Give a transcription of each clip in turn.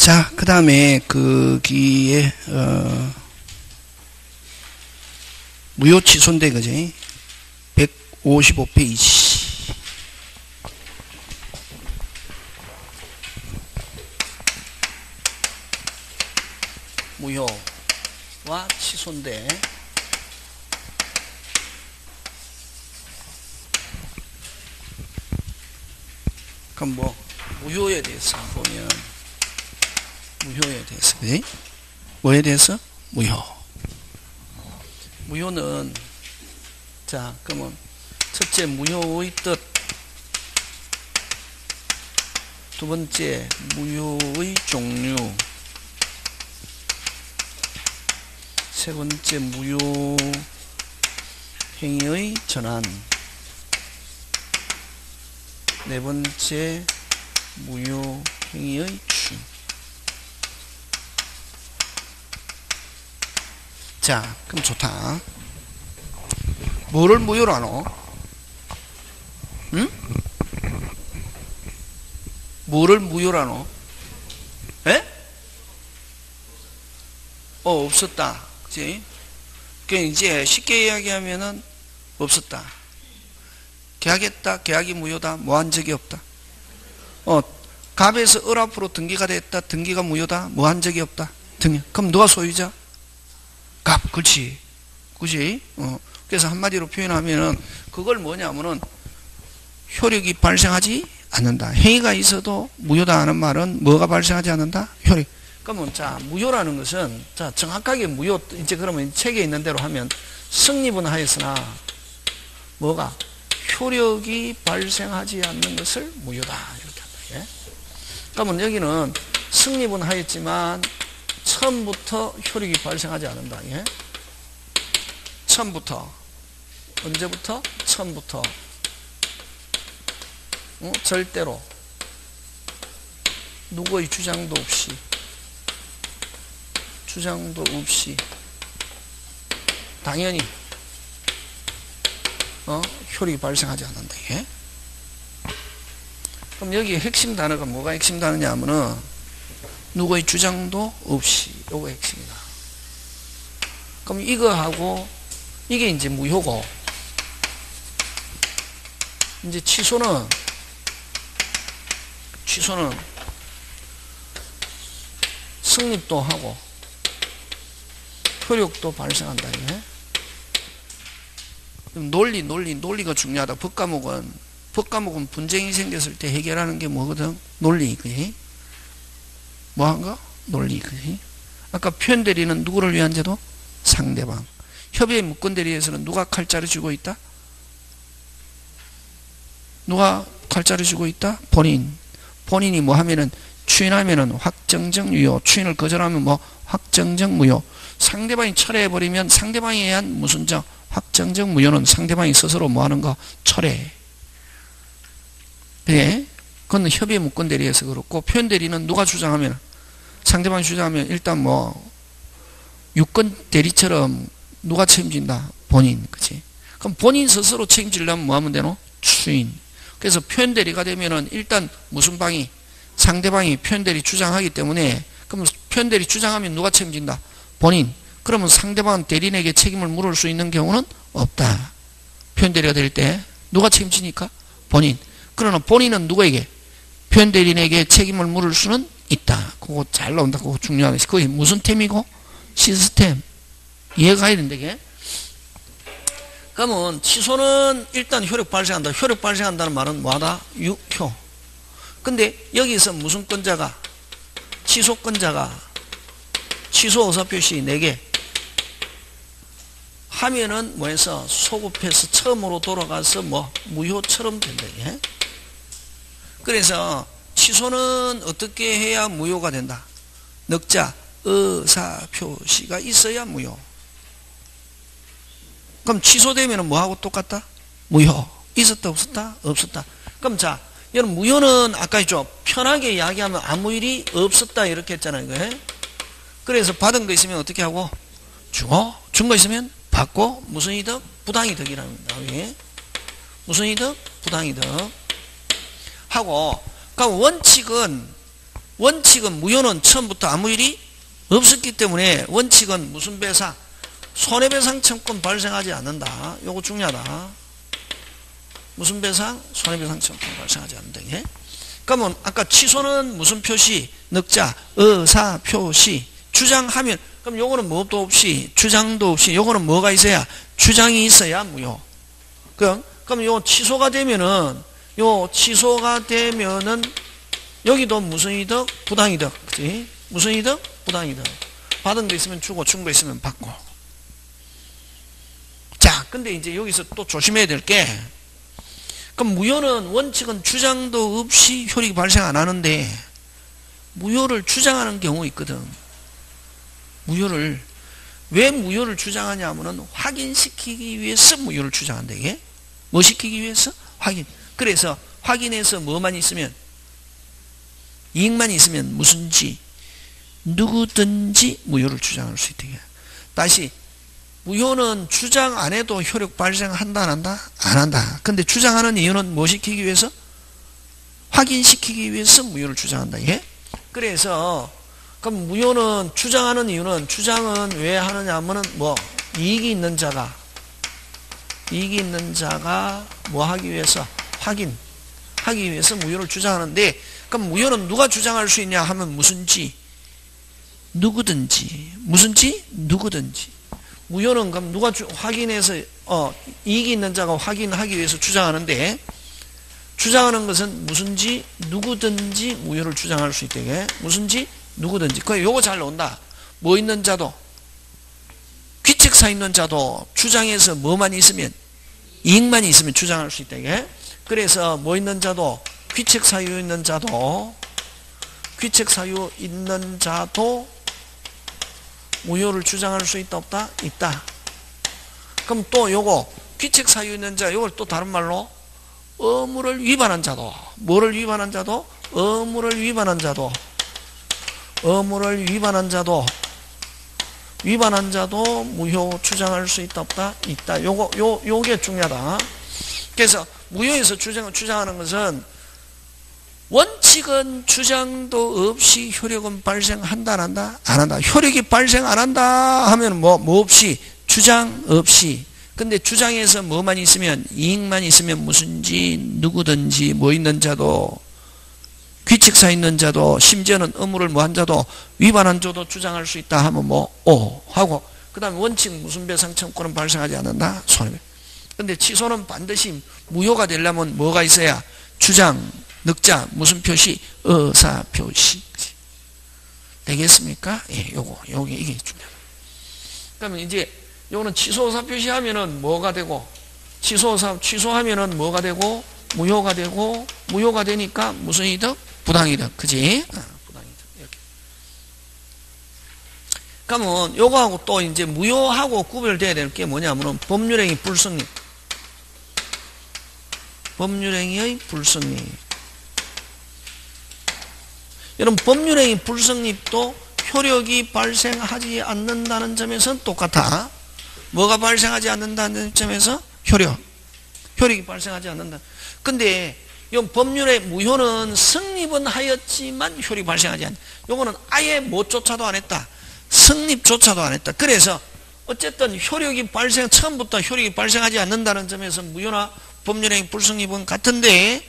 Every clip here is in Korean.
자, 그 다음에 거기에 무효 취소인데 그지? 155페이지. 무효와 취소인데 그럼 뭐 무효에 대해서 보면 무효에 대해서 그지? 뭐에 대해서? 무효는 자 그러면 첫째 무효의 뜻, 두 번째 무효의 종류, 세 번째 무효 행위의 전환, 네 번째 무효 행위의 추임. 자, 그럼 좋다. 뭐를 무효로 하노? 응? 뭐를 무효로 하노? 에? 없었다. 그치? 그러니까 이제 쉽게 이야기하면은 없었다. 계약했다. 계약이 무효다. 뭐 한 적이 없다. 갑에서 을 앞으로 등기가 됐다. 등기가 무효다. 뭐 한 적이 없다. 그럼 누가 소유자? 갑. 그렇지. 그치? 그래서 한마디로 표현하면은 그걸 뭐냐면은 효력이 발생하지 않는다. 행위가 있어도 무효다 하는 말은 뭐가 발생하지 않는다? 효력. 그러면 자, 무효라는 것은 자, 정확하게 무효 이제 그러면 책에 있는 대로 하면 성립은 하였으나 뭐가 효력이 발생하지 않는 것을 무효다 이렇게 한다. 예? 그러면 여기는 성립은 하였지만 처음부터 효력이 발생하지 않는다. 예? 처음부터 언제부터? 처음부터 절대로 누구의 주장도 없이 당연히 효력이 발생하지 않는다. 예? 그럼 여기 핵심 단어가 뭐가 핵심 단어냐 하면은 누구의 주장도 없이 요거 핵심이다. 그럼 이거하고 이게 이제 무효고 이제 취소는 성립도 하고 효력도 발생한다. 예? 논리가 중요하다. 법과목은 분쟁이 생겼을 때 해결하는 게 뭐거든? 논리. 그지? 뭐 한가? 논리. 그지? 아까 표현 대리는 누구를 위한 제도? 상대방. 협의의 무권 대리에서는 누가 칼자루 쥐고 있다? 누가 칼자루 쥐고 있다? 본인이 뭐 하면은 추인하면은 확정적 유효, 추인을 거절하면 뭐 확정적 무효. 상대방이 철회해버리면 상대방에 의한 무슨 확정적 무효는 상대방이 스스로 뭐 하는 거? 철회. 그래? 그건 협의의 무권 대리에서 그렇고 표현 대리는 누가 주장하면 상대방이 주장하면 일단 뭐 유권 대리처럼 누가 책임진다? 본인. 그치? 그럼 본인 스스로 책임지려면 뭐 하면 되노? 추인. 그래서 표현 대리가 되면은 일단 무슨 방이? 상대방이 표현 대리 주장하기 때문에 그럼 표현 대리 주장하면 누가 책임진다? 본인. 그러면 상대방 대리인에게 책임을 물을 수 있는 경우는 없다. 표현 대리가 될 때 누가 책임지니까? 본인. 그러나 본인은 누구에게? 표현 대리인에게 책임을 물을 수는 있다. 그거 잘 나온다. 그거 중요하다. 그게 무슨 템이고? 시스템. 이해가 해야 된다, 이게. 그러면 취소는 일단 효력 발생한다. 효력 발생한다는 말은 뭐하다? 유효. 근데 여기서 무슨 건자가? 취소건자가 취소 의사표시 4개 하면은 뭐해서 소급해서 처음으로 돌아가서 뭐 무효처럼 된다. 이게. 그래서 취소는 어떻게 해야 무효가 된다? 넉자 의사표시가 있어야 무효. 그럼 취소되면 뭐하고 똑같다? 무효. 있었다 없었다? 없었다. 그럼 자, 여러분 무효는 아까 있죠. 편하게 이야기하면 아무 일이 없었다 이렇게 했잖아요. 이거. 그래서 받은 거 있으면 어떻게 하고? 주고, 준 거 있으면 받고, 무슨 이득? 부당이득이라는 겁니다. 무슨 이득? 부당이득. 하고, 그럼 원칙은 원칙은 무효는 처음부터 아무 일이 없었기 때문에 원칙은 무슨 배상? 손해배상 청구권 발생하지 않는다. 요거 중요하다. 무슨 배상? 손해배상 청구권 발생하지 않는다. 예? 그러면 아까 취소는 무슨 표시? 늑자, 의사 표시. 주장하면 그럼 요거는 뭐도 없이 주장도 없이 요거는 뭐가 있어야? 주장이 있어야 무효. 그럼 요 취소가 되면은 여기도 무슨 이득? 부당이득. 그치? 무슨 이득? 부당이득. 받은 거 있으면 주고 준 거 있으면 받고. 자, 근데 이제 여기서 또 조심해야 될 게, 그럼 무효는 원칙은 주장도 없이 효력이 발생 안 하는데 무효를 주장하는 경우 있거든. 왜 무효를 주장하냐 하면은 확인시키기 위해서 무효를 주장한다. 이게 뭐 시키기 위해서? 확인. 그래서 확인해서 뭐만 있으면, 이익만 있으면 무슨지 누구든지 무효를 주장할 수 있다. 다시, 무효는 주장 안 해도 효력 발생한다 안 한다? 안 한다. 근데 주장하는 이유는 뭐 시키기 위해서? 확인시키기 위해서 무효를 주장한다. 예? 그래서 그럼 무효는 주장하는 이유는, 주장은 왜 하느냐 하면은 이익이 있는 자가 뭐 하기 위해서? 확인하기 위해서 무효를 주장하는데, 그럼 무효는 누가 주장할 수 있냐 하면 무슨지 누구든지. 무슨지 누구든지. 무효는 그럼 누가 확인해서 이익이 있는 자가 확인하기 위해서 주장하는데, 주장하는 것은 무슨지 누구든지 무효를 주장할 수 있대. 무슨지 누구든지. 그 요거 잘 나온다. 뭐 있는 자도, 귀책사 있는 자도 주장해서 뭐만 있으면, 이익만 있으면 주장할 수 있다. 그래서 뭐 있는 자도, 귀책사유 있는 자도 무효를 주장할 수 있다 없다? 있다. 그럼 또 요거 귀책사유 있는 자, 요걸 또 다른 말로 의무를 위반한 자도, 뭐를 위반한 자도? 의무를 위반한 자도 무효 주장할 수 있다 없다? 있다. 요게 중요하다. 그래서 무효에서 주장하는 것은 원칙은 주장도 없이 효력은 발생한다 안 한다? 안 한다. 효력이 발생 안 한다 하면 뭐 없이? 주장 없이. 근데 주장에서 뭐만 있으면, 이익만 있으면 무슨지 누구든지 뭐 있는 자도, 귀책사 있는 자도, 심지어는 의무를 뭐 한 자도, 위반한 자도 주장할 수 있다 하면 하고, 그 다음에 원칙 무슨 배상 청구권은 발생하지 않는다? 손해배상. 근데 취소는 반드시 무효가 되려면 뭐가 있어야? 주장, 늑자, 무슨 표시? 의사 표시. 되겠습니까? 예, 이게 중요합니다. 그러면 이제 요거는 취소 의사 표시하면은 뭐가 되고, 취소하면은 뭐가 되고, 무효가 되고, 무효가 되니까 무슨 이득? 부당이득. 그지? 부당이득. 이렇게. 그러면 요거하고 또 이제 무효하고 구별돼야 될 게 뭐냐면은 법률행위 불성립. 법률행위의 불성립. 여러분, 법률행위 불성립도 효력이 발생하지 않는다는 점에서는 똑같아. 뭐가 발생하지 않는다는 점에서? 효력이 발생하지 않는다. 근데 이 법률의 무효는 성립은 하였지만 효력이 발생하지 않는다. 요거는 아예 뭐조차도 안 했다. 성립조차도 안 했다. 그래서 어쨌든 처음부터 효력이 발생하지 않는다는 점에서 무효나 법률행위 불성립은 같은데,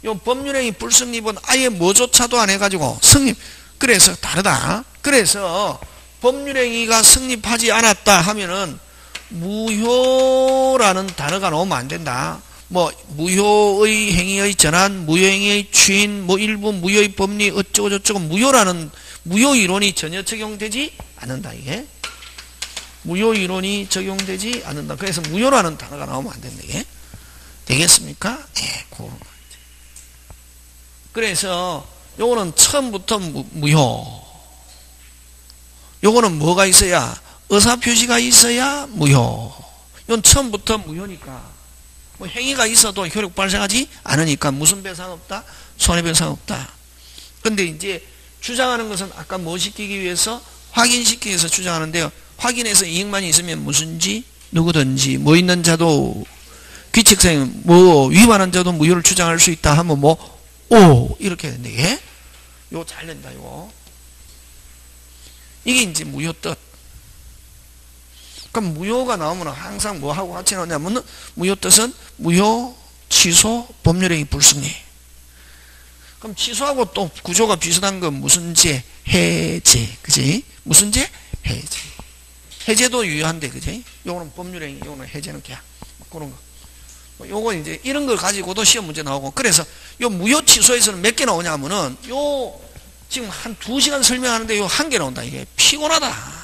요 법률행위 불성립은 아예 뭐조차도 안 해가지고 성립. 그래서 다르다. 그래서 법률행위가 성립하지 않았다 하면은 무효라는 단어가 나오면 안 된다. 무효의 행위의 전환, 무효행위의 추인, 일부 무효의 법리 어쩌고 저쩌고, 무효라는 무효 이론이 전혀 적용되지 않는다. 이게 무효 이론이 적용되지 않는다. 그래서 무효라는 단어가 나오면 안 된다. 이게 되겠습니까? 예, 그래서 요거는 처음부터 무효. 요거는 뭐가 있어야? 의사표시가 있어야 무효. 이건 처음부터 무효니까. 행위가 있어도 효력 발생하지 않으니까 무슨 배상 없다? 손해배상 없다. 근데 이제 주장하는 것은 아까 뭐 시키기 위해서? 확인시키기 위해서 주장하는데요. 확인해서 이익만 있으면 무슨지 누구든지 뭐 있는 자도, 귀책사유 위반한 자도 무효를 주장할 수 있다 하면 이렇게 되는데, 요거 잘 낸다, 요거. 이게 이제 무효 뜻. 그럼 무효가 나오면 항상 뭐 하고 같이 나오냐면 무효 뜻은 무효, 취소, 법률행위 불승리. 그럼 취소하고 또 구조가 비슷한 건 무슨 제? 해제. 그지? 무슨 제? 해제. 해제도 유효한데, 그지? 요거는 법률행위, 요거는 해제는 그냥 그런 거. 요거 이제 이런 걸 가지고도 시험 문제 나오고. 그래서 요 무효 취소에서는 몇 개 나오냐면은 요 지금 한 2시간 설명하는데 요 1개 나온다. 이게 피곤하다.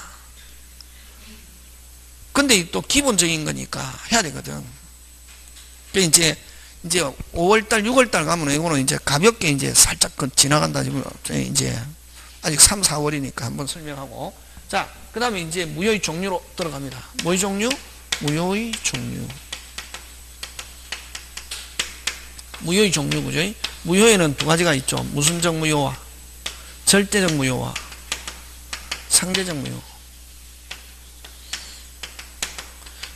근데 또 기본적인 거니까 해야 되거든. 이제 5월달, 6월달 가면 이거는 이제 가볍게 이제 살짝 지나간다. 이제 아직 3, 4월이니까 한번 설명하고. 자, 그 다음에 이제 무효의 종류로 들어갑니다. 뭐의 종류? 무효의 종류. 무효의 종류, 그죠? 무효에는 두 가지가 있죠. 무슨적 무효와 절대적 무효와 상대적 무효.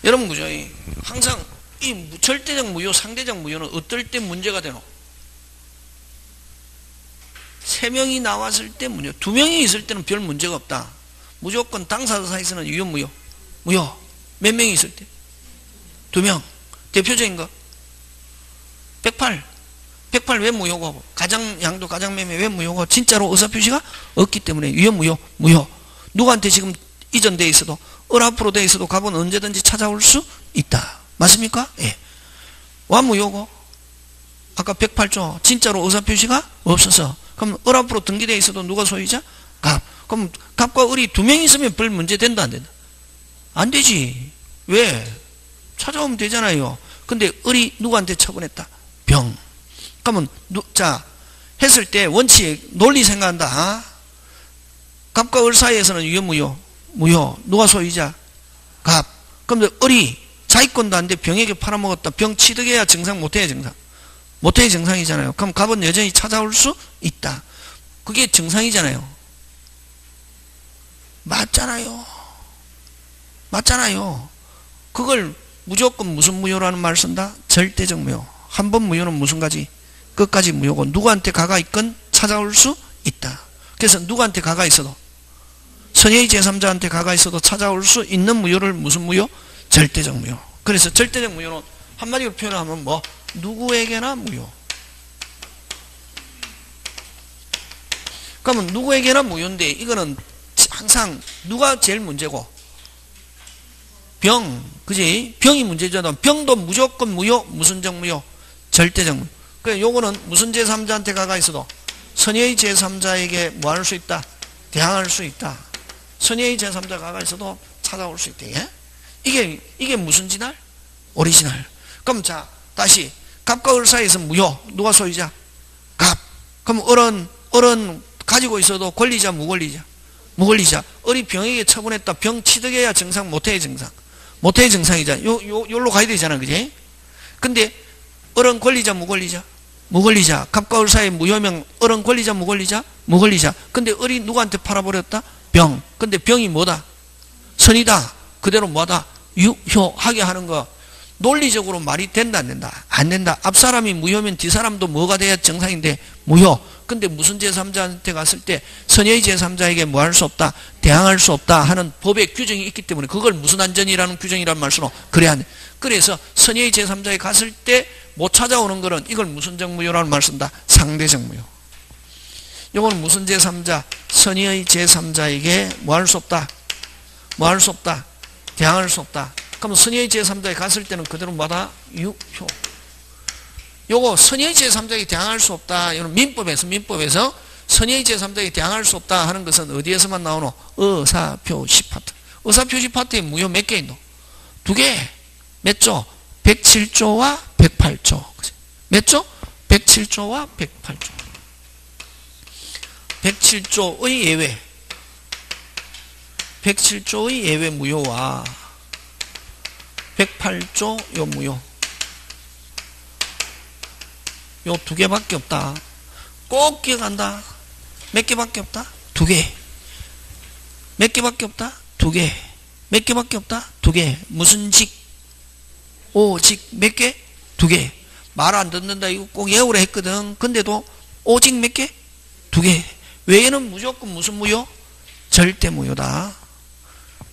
여러분, 그죠? 항상 이 절대적 무효, 상대적 무효는 어떨 때 문제가 되노? 3명이 나왔을 때 문제, 2명이 있을 때는 별 문제가 없다. 무조건 당사자 사이에서는 유효, 무효. 무효. 몇 명이 있을 때? 2명. 대표적인 거. 108. 108 왜 무효고? 가장양도 가장매매 왜 무효고? 진짜로 의사표시가 없기 때문에 유효, 무효, 무효. 누구한테 지금 이전돼 있어도 앞으로 돼 있어도 갑은 언제든지 찾아올 수 있다. 맞습니까? 예. 와 무효고 아까 108조 진짜로 의사표시가 없어서 그럼 앞으로 등기돼 있어도 누가 소유자? 갑. 그럼 갑과 을이 2명 있으면 별 문제 된다 안 된다? 안 되지. 왜? 찾아오면 되잖아요. 근데 을이 누구한테 처분했다? 병. 그러면 자 했을 때 원칙 논리 생각한다. 갑과 을 사이에서는 유효 무효? 무효. 누가 소유자? 갑. 그럼 을이 자기 건도 안 돼 병에게 팔아먹었다. 병 취득해야 정상 못해야 정상? 못해야 정상이잖아요. 그럼 갑은 여전히 찾아올 수 있다. 그게 정상이잖아요. 맞잖아요. 맞잖아요. 그걸 무조건 무슨 무효라는 말을 쓴다? 절대적 무효. 한 번 무효는 무슨 가지? 끝까지 무효고 누구한테 가가 있건 찾아올 수 있다. 그래서 누구한테 가가 있어도 선의의 제3자한테 가가 있어도 찾아올 수 있는 무효를 무슨 무효? 절대적 무효. 그래서 절대적 무효는 한마디로 표현하면 뭐? 누구에게나 무효. 그러면 누구에게나 무효인데 이거는 항상 누가 제일 문제고? 병. 그지? 병이 문제잖아. 병도 무조건 무효. 무슨적 무효? 절대적 무효. 그래 요거는 무슨 제3자한테 가가 있어도 선의의 제3자에게 뭐 할 수 있다? 대항할 수 있다. 선의의 제3자가 가가 있어도 찾아올 수 있대. 예? 이게 무슨 진할? 오리지널. 그럼 자 다시 갑과 을 사이에서 무효. 누가 소유자? 갑. 그럼 을은 가지고 있어도 권리자 무권리자? 무권리자. 을이 병에게 처분했다. 병 취득해야 정상 못해야 정상? 못해야 정상이잖아. 요로 가야 되잖아. 그지? 근데 을은 권리자 무권리자? 무권리자. 갑과 을 사이에 무효명 을은 권리자 무권리자? 무권리자. 근데 을이 누구한테 팔아버렸다? 병. 근데 병이 뭐다? 선이다. 그대로 뭐다? 유효하게 하는 거 논리적으로 말이 된다 안 된다? 안 된다. 앞사람이 무효면 뒷사람도 뭐가 돼야 정상인데 무효. 근데 무슨 제3자한테 갔을 때 선의의 제3자에게 뭐 할 수 없다? 대항할 수 없다 하는 법의 규정이 있기 때문에 그걸 무슨 안전이라는 규정이란 말씀으로 그래야 돼. 그래서 선의의 제3자에 갔을 때 못 찾아오는 거는 이걸 무슨적 무효라는 말을 쓴다? 상대적 무효. 이건 무슨 제3자? 선의의 제3자에게 뭐 할 수 없다? 뭐 할 수 없다? 대항할 수 없다. 그럼 선의의 제3자에 갔을 때는 그대로 뭐다? 유효. 요거 선의의 제3자에게 대항할 수 없다. 이건 민법에서 선의의 제3자에게 대항할 수 없다 하는 것은 어디에서만 나오노? 의사표시 파트. 의사표시 파트에 무효 몇 개 있노? 2개. 몇 조? 107조와 108조. 몇 조? 107조와 108조. 107조의 예외. 107조의 예외 무효와 108조 요 무효. 요 2개밖에 없다. 꼭 기억한다. 몇 개밖에 없다? 2개. 몇 개밖에 없다? 2개. 몇 개밖에 없다? 2개. 무슨 직? 오직 몇 개? 2개. 말 안 듣는다. 이거 꼭 외우라 했거든. 근데도 오직 몇 개? 2개. 외에는 무조건 무슨 무효? 절대 무효다.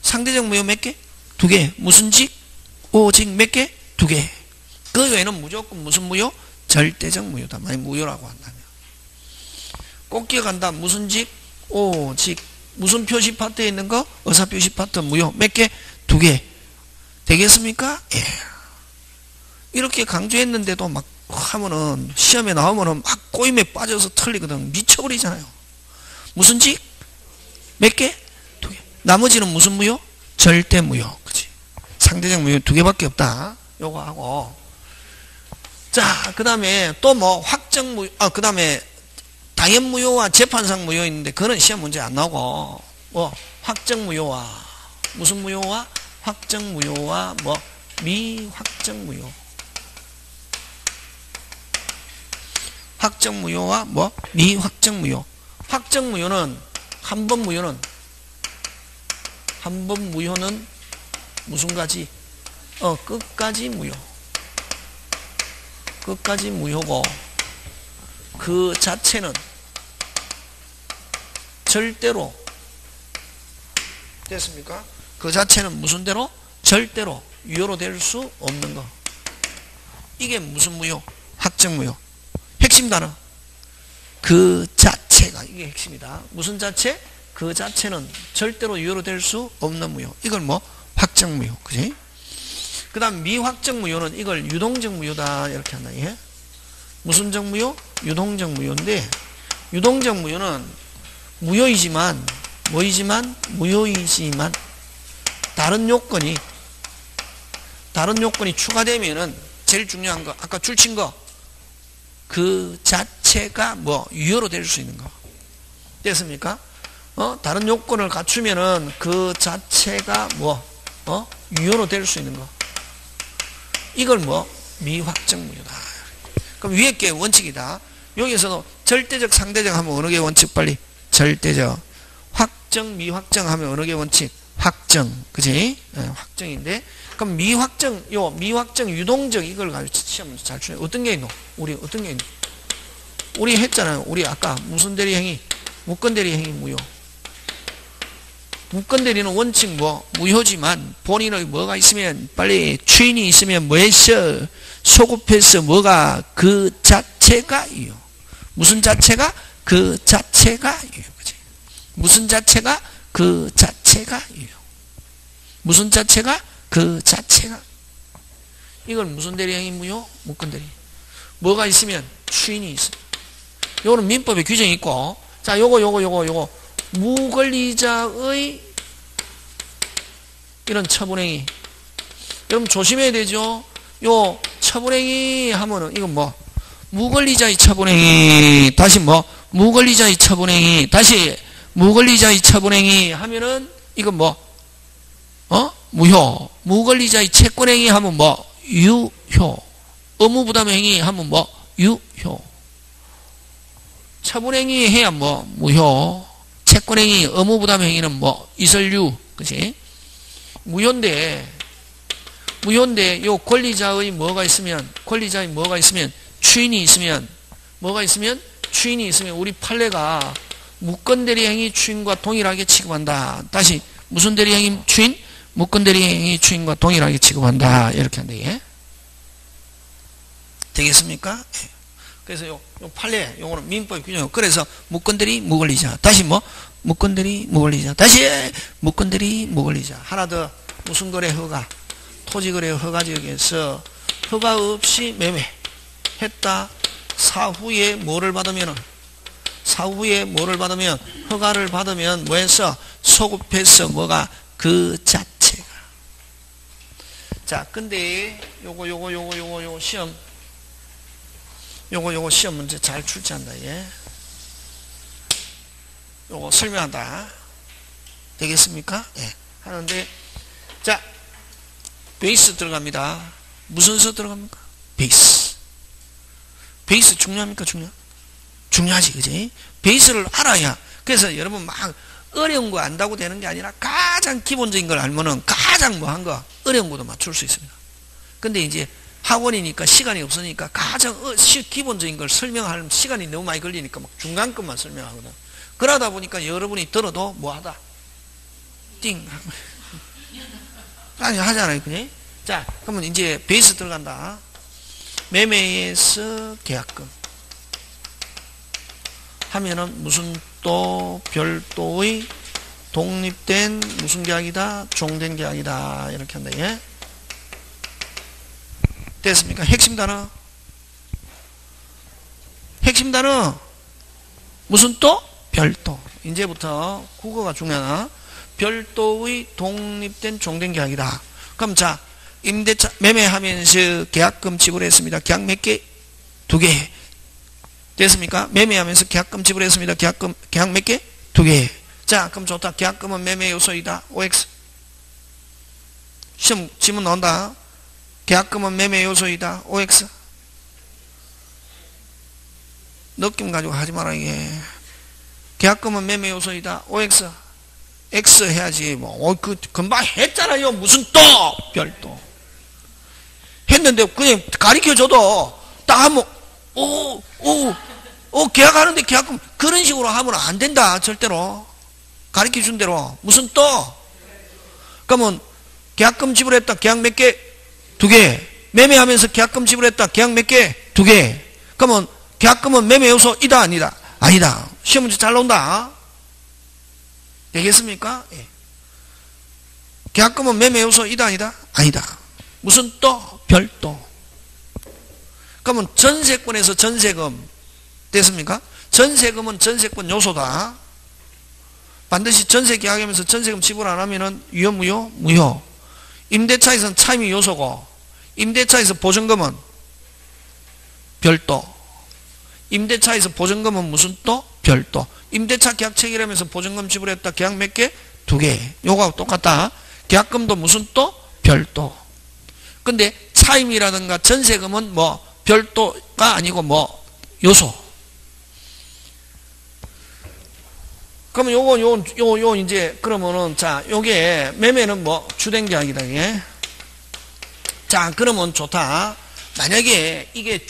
상대적 무효 몇 개? 2개. 무슨 직? 오직 몇 개? 2개. 그 외에는 무조건 무슨 무효? 절대적 무효다. 만약 무효라고 한다면. 꼭 기억한다. 무슨 직? 오직. 무슨 표시 파트에 있는 거? 의사 표시 파트 무효. 몇 개? 2개. 되겠습니까? 예. 이렇게 강조했는데도 막 하면은 시험에 나오면은 막 꼬임에 빠져서 틀리거든. 미쳐버리잖아요. 무슨 직? 몇 개? 2개. 나머지는 무슨 무효? 절대 무효. 그치? 상대적 무효 2개밖에 없다. 요거 하고. 자, 그 다음에 또 뭐 확정 무효, 그 다음에 당연 무효와 재판상 무효 있는데 그거는 시험 문제 안 나오고, 뭐 확정 무효와 무슨 무효와 확정 무효와 뭐 미확정 무효. 확정 무효와 뭐 미확정 무효. 확정 무효는 한 번 무효는 무슨 가지? 끝까지 무효. 끝까지 무효고 그 자체는 절대로 됐습니까? 그 자체는 무슨 대로? 절대로 유효로 될 수 없는 거. 이게 무슨 무효? 확정 무효. 핵심 단어. 그 자체가 이게 핵심이다. 무슨 자체? 그 자체는 절대로 유효로 될 수 없는 무효. 이걸 뭐? 확정 무효. 그지? 그 다음 미확정 무효는 이걸 유동적 무효다. 이렇게 한다. 예? 무슨 적 무효? 유동적 무효인데 유동적 무효는 무효이지만 뭐이지만? 무효이지만 다른 요건이 추가되면은 제일 중요한 거 아까 줄친 거 그 자체가 뭐 유효로 될 수 있는 거 됐습니까? 다른 요건을 갖추면은 그 자체가 뭐 유효로 될 수 있는 거 이걸 뭐 미확정 무효다. 그럼 위에 게 원칙이다. 여기서도 절대적 상대적 하면 어느 게 원칙? 빨리 절대적. 확정 미확정 하면 어느 게 원칙? 확정. 그지? 확정인데 그럼 미확정 유동적 이걸 가지고 시험 잘 추려. 어떤 게 있노? 우리 어떤 게 있노? 우리 했잖아요. 우리 아까 무슨 대리 행위? 무건 대리 행위 무효. 무건 대리는 원칙 뭐 무효지만 본인의 뭐가 있으면 빨리 추인이 있으면 뭐 했어? 소급해서 뭐가 그 자체가 유효. 무슨 자체가? 그 자체가 유효. 그치? 무슨 자체가? 그 자체가 유효. 무슨 자체가? 그 자체가. 이걸 무슨 대리 행위 무효? 무건 대리. 뭐가 있으면 추인이 있어. 요거는 민법에 규정이 있고 자 요거 무권리자의 이런 처분행위. 여러분 조심해야 되죠. 요 처분행위 하면은 이건 뭐 무권리자의 처분행위 다시 뭐 무권리자의 처분행위 다시 무권리자의 처분행위 하면은 이건 뭐 무효. 무권리자의 채권행위 하면 뭐 유효. 의무부담행위 하면 뭐 유효. 처분행위 해야 뭐 무효. 채권행위 의무부담행위는 뭐 이설유. 그치? 무효인데 요 권리자의 뭐가 있으면 추인이 있으면 추인이 있으면 우리 판례가 무건 대리 행위 추인과 동일하게 취급한다. 다시 무슨 대리 행위 추인? 무건 대리 행위 추인과 동일하게 취급한다. 이렇게 한다. 예? 되겠습니까? 그래서 요 판례 요거는 민법 규정. 그래서 무건 대리 무권리자. 다시 뭐 무건 대리 무권리자. 다시 무건 대리 무권리자. 하나 더 무슨 거래 허가? 토지거래 허가 지역에서 허가 없이 매매했다. 사후에 뭐를 받으면 허가를 받으면 뭐 했어? 소급해서 뭐가 그 자체가. 자, 근데 요거 시험 요거 시험 문제 잘 출제한다. 예. 요거 설명한다. 되겠습니까? 예. 하는데 자, 베이스 들어갑니다. 무슨 서 들어갑니까? 베이스. 베이스 중요합니까? 중요하지, 그지? 베이스를 알아야. 그래서 여러분 막 어려운 거 안다고 되는 게 아니라 가장 기본적인 걸 알면은 가장 뭐 거 어려운 것도 맞출 수 있습니다. 근데 이제 학원이니까 시간이 없으니까 가장 기본적인 걸 설명할 시간이 너무 많이 걸리니까 막 중간 것만 설명하거든. 그러다 보니까 여러분이 들어도 뭐하다? 띵. 아니, 하잖아요. 그지? 자, 그러면 이제 베이스 들어간다. 매매에서 계약금. 하면은 무슨 또 별도의 독립된 무슨 계약이다? 종된 계약이다. 이렇게 한다. 예? 됐습니까? 핵심 단어. 핵심 단어. 무슨 또? 별도. 이제부터 국어가 중요하다. 별도의 독립된 종된 계약이다. 그럼 자, 임대차 매매하면서 계약금 지불했습니다. 계약 몇 개? 2개. 됐습니까? 매매하면서 계약금 지불했습니다. 계약 몇 개? 2개. 자, 그럼 좋다. 계약금은 매매 요소이다. OX. 시험 지문 나온다. 계약금은 매매 요소이다. OX. 느낌 가지고 하지 마라, 이게. 계약금은 매매 요소이다. OX. X 해야지. 뭐, 금방 했잖아요. 무슨 또! 별도. 했는데, 그냥 가르쳐줘도, 딱 하면, 계약하는데 계약금, 그런 식으로 하면 안 된다. 절대로. 가르쳐준 대로. 무슨 또? 그러면, 계약금 지불했다. 계약 몇 개? 2개. 매매하면서 계약금 지불했다. 계약 몇 개? 2개. 그러면, 계약금은 매매 요소이다. 아니다. 아니다. 시험 문제 잘 나온다. 되겠습니까? 예. 계약금은 매매 요소이다. 아니다. 아니다. 무슨 또? 별도. 그러면 전세권에서 전세금 됐습니까? 전세금은 전세권 요소다. 반드시 전세 계약하면서 전세금 지불 안 하면은 유효 무효? 무효. 임대차에서는 차임이 요소고 임대차에서 보증금은 별도. 임대차에서 보증금은 무슨 또? 별도. 임대차 계약 체결하면서 보증금 지불했다. 계약 몇 개? 2개. 요거하고 똑같다. 계약금도 무슨 또? 별도. 근데 차임이라든가 전세금은 뭐 별도가 아니고 뭐 요소. 그러면 요거 이제 그러면은 자, 요게 매매는 뭐 주된 계약이다. 이게. 자, 그러면 좋다. 만약에 이게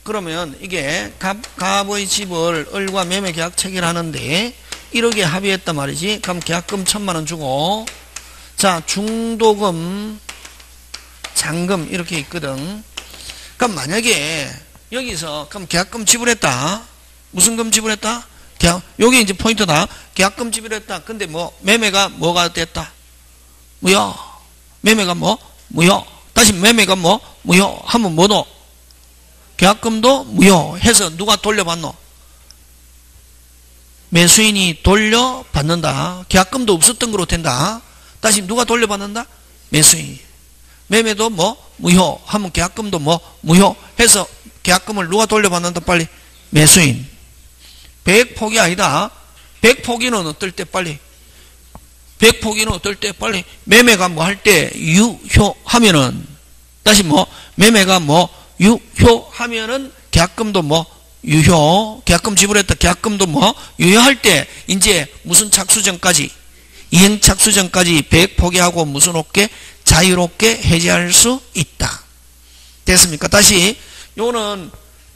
그러면 이게 갑의 집을 을과 매매 계약 체결하는데 1억에 합의했단 말이지. 그럼 계약금 1,000만원 주고 자, 중도금 잔금 이렇게 있거든. 그럼 만약에 여기서 그럼 계약금 지불했다. 무슨 금 지불했다? 요게 이제 포인트다. 계약금 지불했다. 근데 뭐 매매가 뭐가 됐다? 무효. 매매가 뭐? 무효. 다시 매매가 뭐? 무효. 하면 뭐노? 계약금도 무효해서 누가 돌려받노? 매수인이 돌려받는다. 계약금도 없었던 거로 된다. 다시 누가 돌려받는다? 매수인. 매매도 뭐? 무효 하면 계약금도 뭐? 무효해서 계약금을 누가 돌려받는다? 빨리 매수인. 100포기 아니다. 100포기는 어떨 때 빨리 100포기는 어떨 때 빨리 매매가 뭐 할 때 유효하면은 다시 뭐 매매가 뭐 유효하면은 계약금도 뭐 유효. 계약금 지불했다. 계약금도 뭐 유효할 때 이제 무슨 착수전까지 이행 착수전까지 100포기하고 무슨 없게 자유롭게 해지할 수 있다. 됐습니까? 다시 요는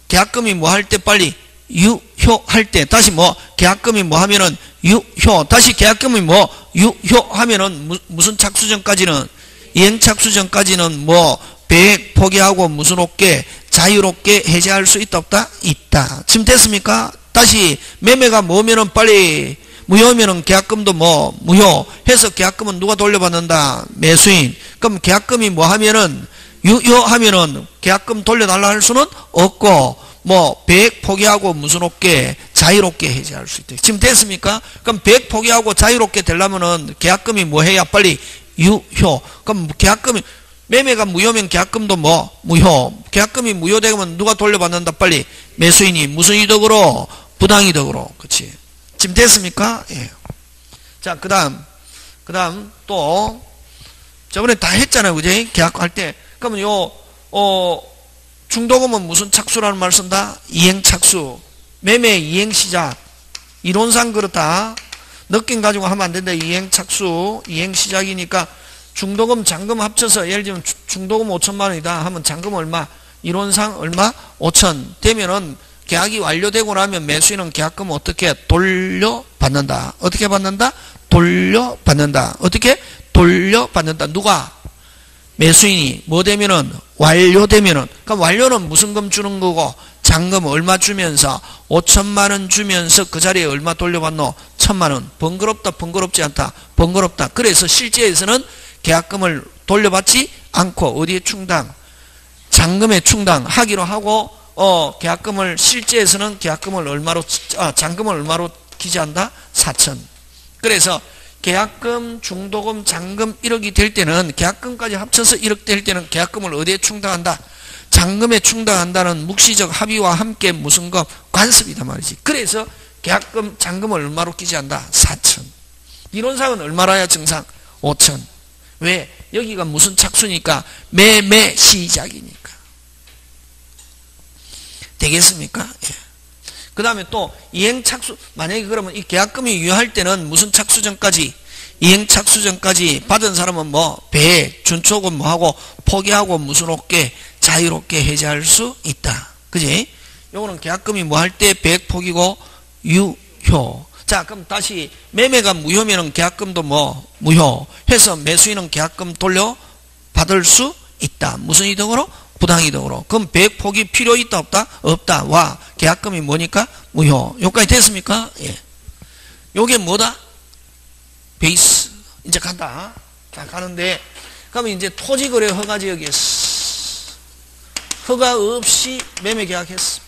계약금이 뭐 할 때 빨리 유효할 때 다시 뭐 계약금이 뭐 하면은 유효. 다시 계약금이 뭐 유효하면은 무슨 착수전까지는 이행 착수전까지는 뭐 100 포기하고 무슨 없게 자유롭게 해제할 수 있다 없다? 있다. 지금 됐습니까? 다시 매매가 뭐면은 빨리 무효면은 계약금도 뭐 무효해서 계약금은 누가 돌려받는다? 매수인. 그럼 계약금이 뭐 하면은 유효하면은 계약금 돌려달라 할 수는 없고 뭐 100 포기하고 무슨 없게 자유롭게 해제할 수 있다. 지금 됐습니까? 그럼 100 포기하고 자유롭게 되려면은 계약금이 뭐 해야 빨리 유효. 그럼 계약금이 매매가 무효면 계약금도 뭐 무효. 계약금이 무효되면 누가 돌려받는다? 빨리 매수인이 무슨 이득으로? 부당이득으로. 그렇지. 지금 됐습니까? 예. 자, 그다음 또 저번에 다 했잖아요, 그지? 계약할 때. 그러면 중도금은 무슨 착수라는 말 쓴다? 이행 착수. 매매 이행 시작. 이론상 그렇다. 느낌 가지고 하면 안 된다. 이행 착수, 이행 시작이니까. 중도금, 잔금 합쳐서 예를 들면 중도금 5천만 원이다 하면 잔금 얼마? 이론상 얼마? 5천 되면은 계약이 완료되고 나면 매수인은 계약금을 어떻게 돌려받는다. 어떻게 받는다? 돌려받는다. 어떻게? 돌려받는다. 누가? 매수인이 뭐 되면은 완료되면은. 그럼 완료는 무슨 금 주는 거고 잔금 얼마 주면서 5천만 원 주면서 그 자리에 얼마 돌려받노? 1,000만 원. 번거롭다 번거롭지 않다. 번거롭다. 그래서 실제에서는 계약금을 돌려받지 않고 어디에 충당? 잔금에 충당하기로 하고 계약금을 실제에서는 계약금을 얼마로 잔금을 얼마로 기재한다? 4천. 그래서 계약금, 중도금, 잔금 1억이 될 때는 계약금까지 합쳐서 1억 될 때는 계약금을 어디에 충당한다? 잔금에 충당한다는 묵시적 합의와 함께 무슨 것? 관습이다 말이지. 그래서 계약금, 잔금을 얼마로 기재한다? 4천. 이론상은 얼마라야 정상? 5천. 왜? 여기가 무슨 착수니까? 매매 시작이니까. 되겠습니까? 예. 그 다음에 또 이행 착수, 만약에 그러면 이 계약금이 유효할 때는 무슨 착수 전까지? 이행 착수 전까지 받은 사람은 뭐 배액, 준초금 뭐 하고 포기하고 무슨 없게 자유롭게 해제할 수 있다. 그지? 요거는 계약금이 뭐 할 때 배액 포기고 유효. 자, 그럼 다시 매매가 무효면은 계약금도 뭐 무효 해서 매수인은 계약금 돌려 받을 수 있다. 무슨 이득으로? 부당이득으로. 그럼 배액 포기 필요 있다 없다? 없다. 와, 계약금이 뭐니까? 무효. 여기까지 됐습니까? 예. 요게 뭐다? 베이스. 이제 간다. 자, 가는데 그러면 이제 토지거래 허가지역에 허가 없이 매매 계약했어.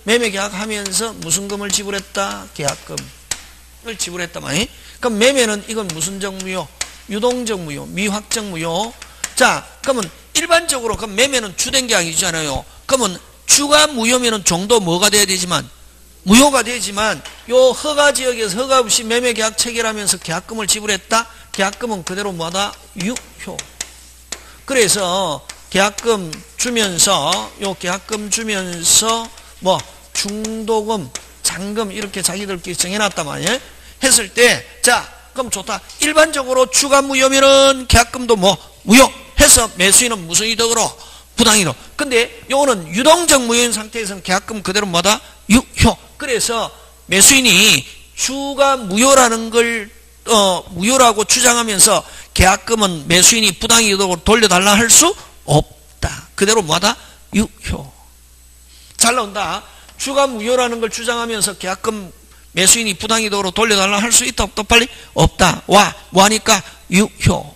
매매 계약하면서 무슨 금을 지불했다? 계약금을 지불했다 말이. 그럼 매매는 이건 무슨 정무요? 유동적 무효, 미확정 무효. 자, 그러면 일반적으로 그럼 매매는 주된 계약이잖아요. 그러면 주가 무효면은 종도 뭐가 돼야 되지만 무효가 되지만 요 허가 지역에서 허가 없이 매매 계약 체결하면서 계약금을 지불했다. 계약금은 그대로 뭐다? 유효. 그래서 계약금 주면서 요 계약금 주면서 뭐 중도금, 잔금 이렇게 자기들끼리 정해놨단 말이에요. 했을 때 자, 그럼 좋다. 일반적으로 주가 무효면은 계약금도 뭐 무효 해서 매수인은 무슨 이득으로? 부당이득. 근데 요거는 유동적 무효인 상태에서는 계약금 그대로 뭐다? 유효. 그래서 매수인이 주가 무효라는 걸 무효라고 주장하면서 계약금은 매수인이 부당이득으로 돌려달라 할 수 없다. 그대로 뭐다? 유효. 잘 나온다. 주가 무효라는 걸 주장하면서 계약금 매수인이 부당이득으로 돌려달라 할 수 있다 없다? 빨리 없다. 와, 뭐하니까? 유효.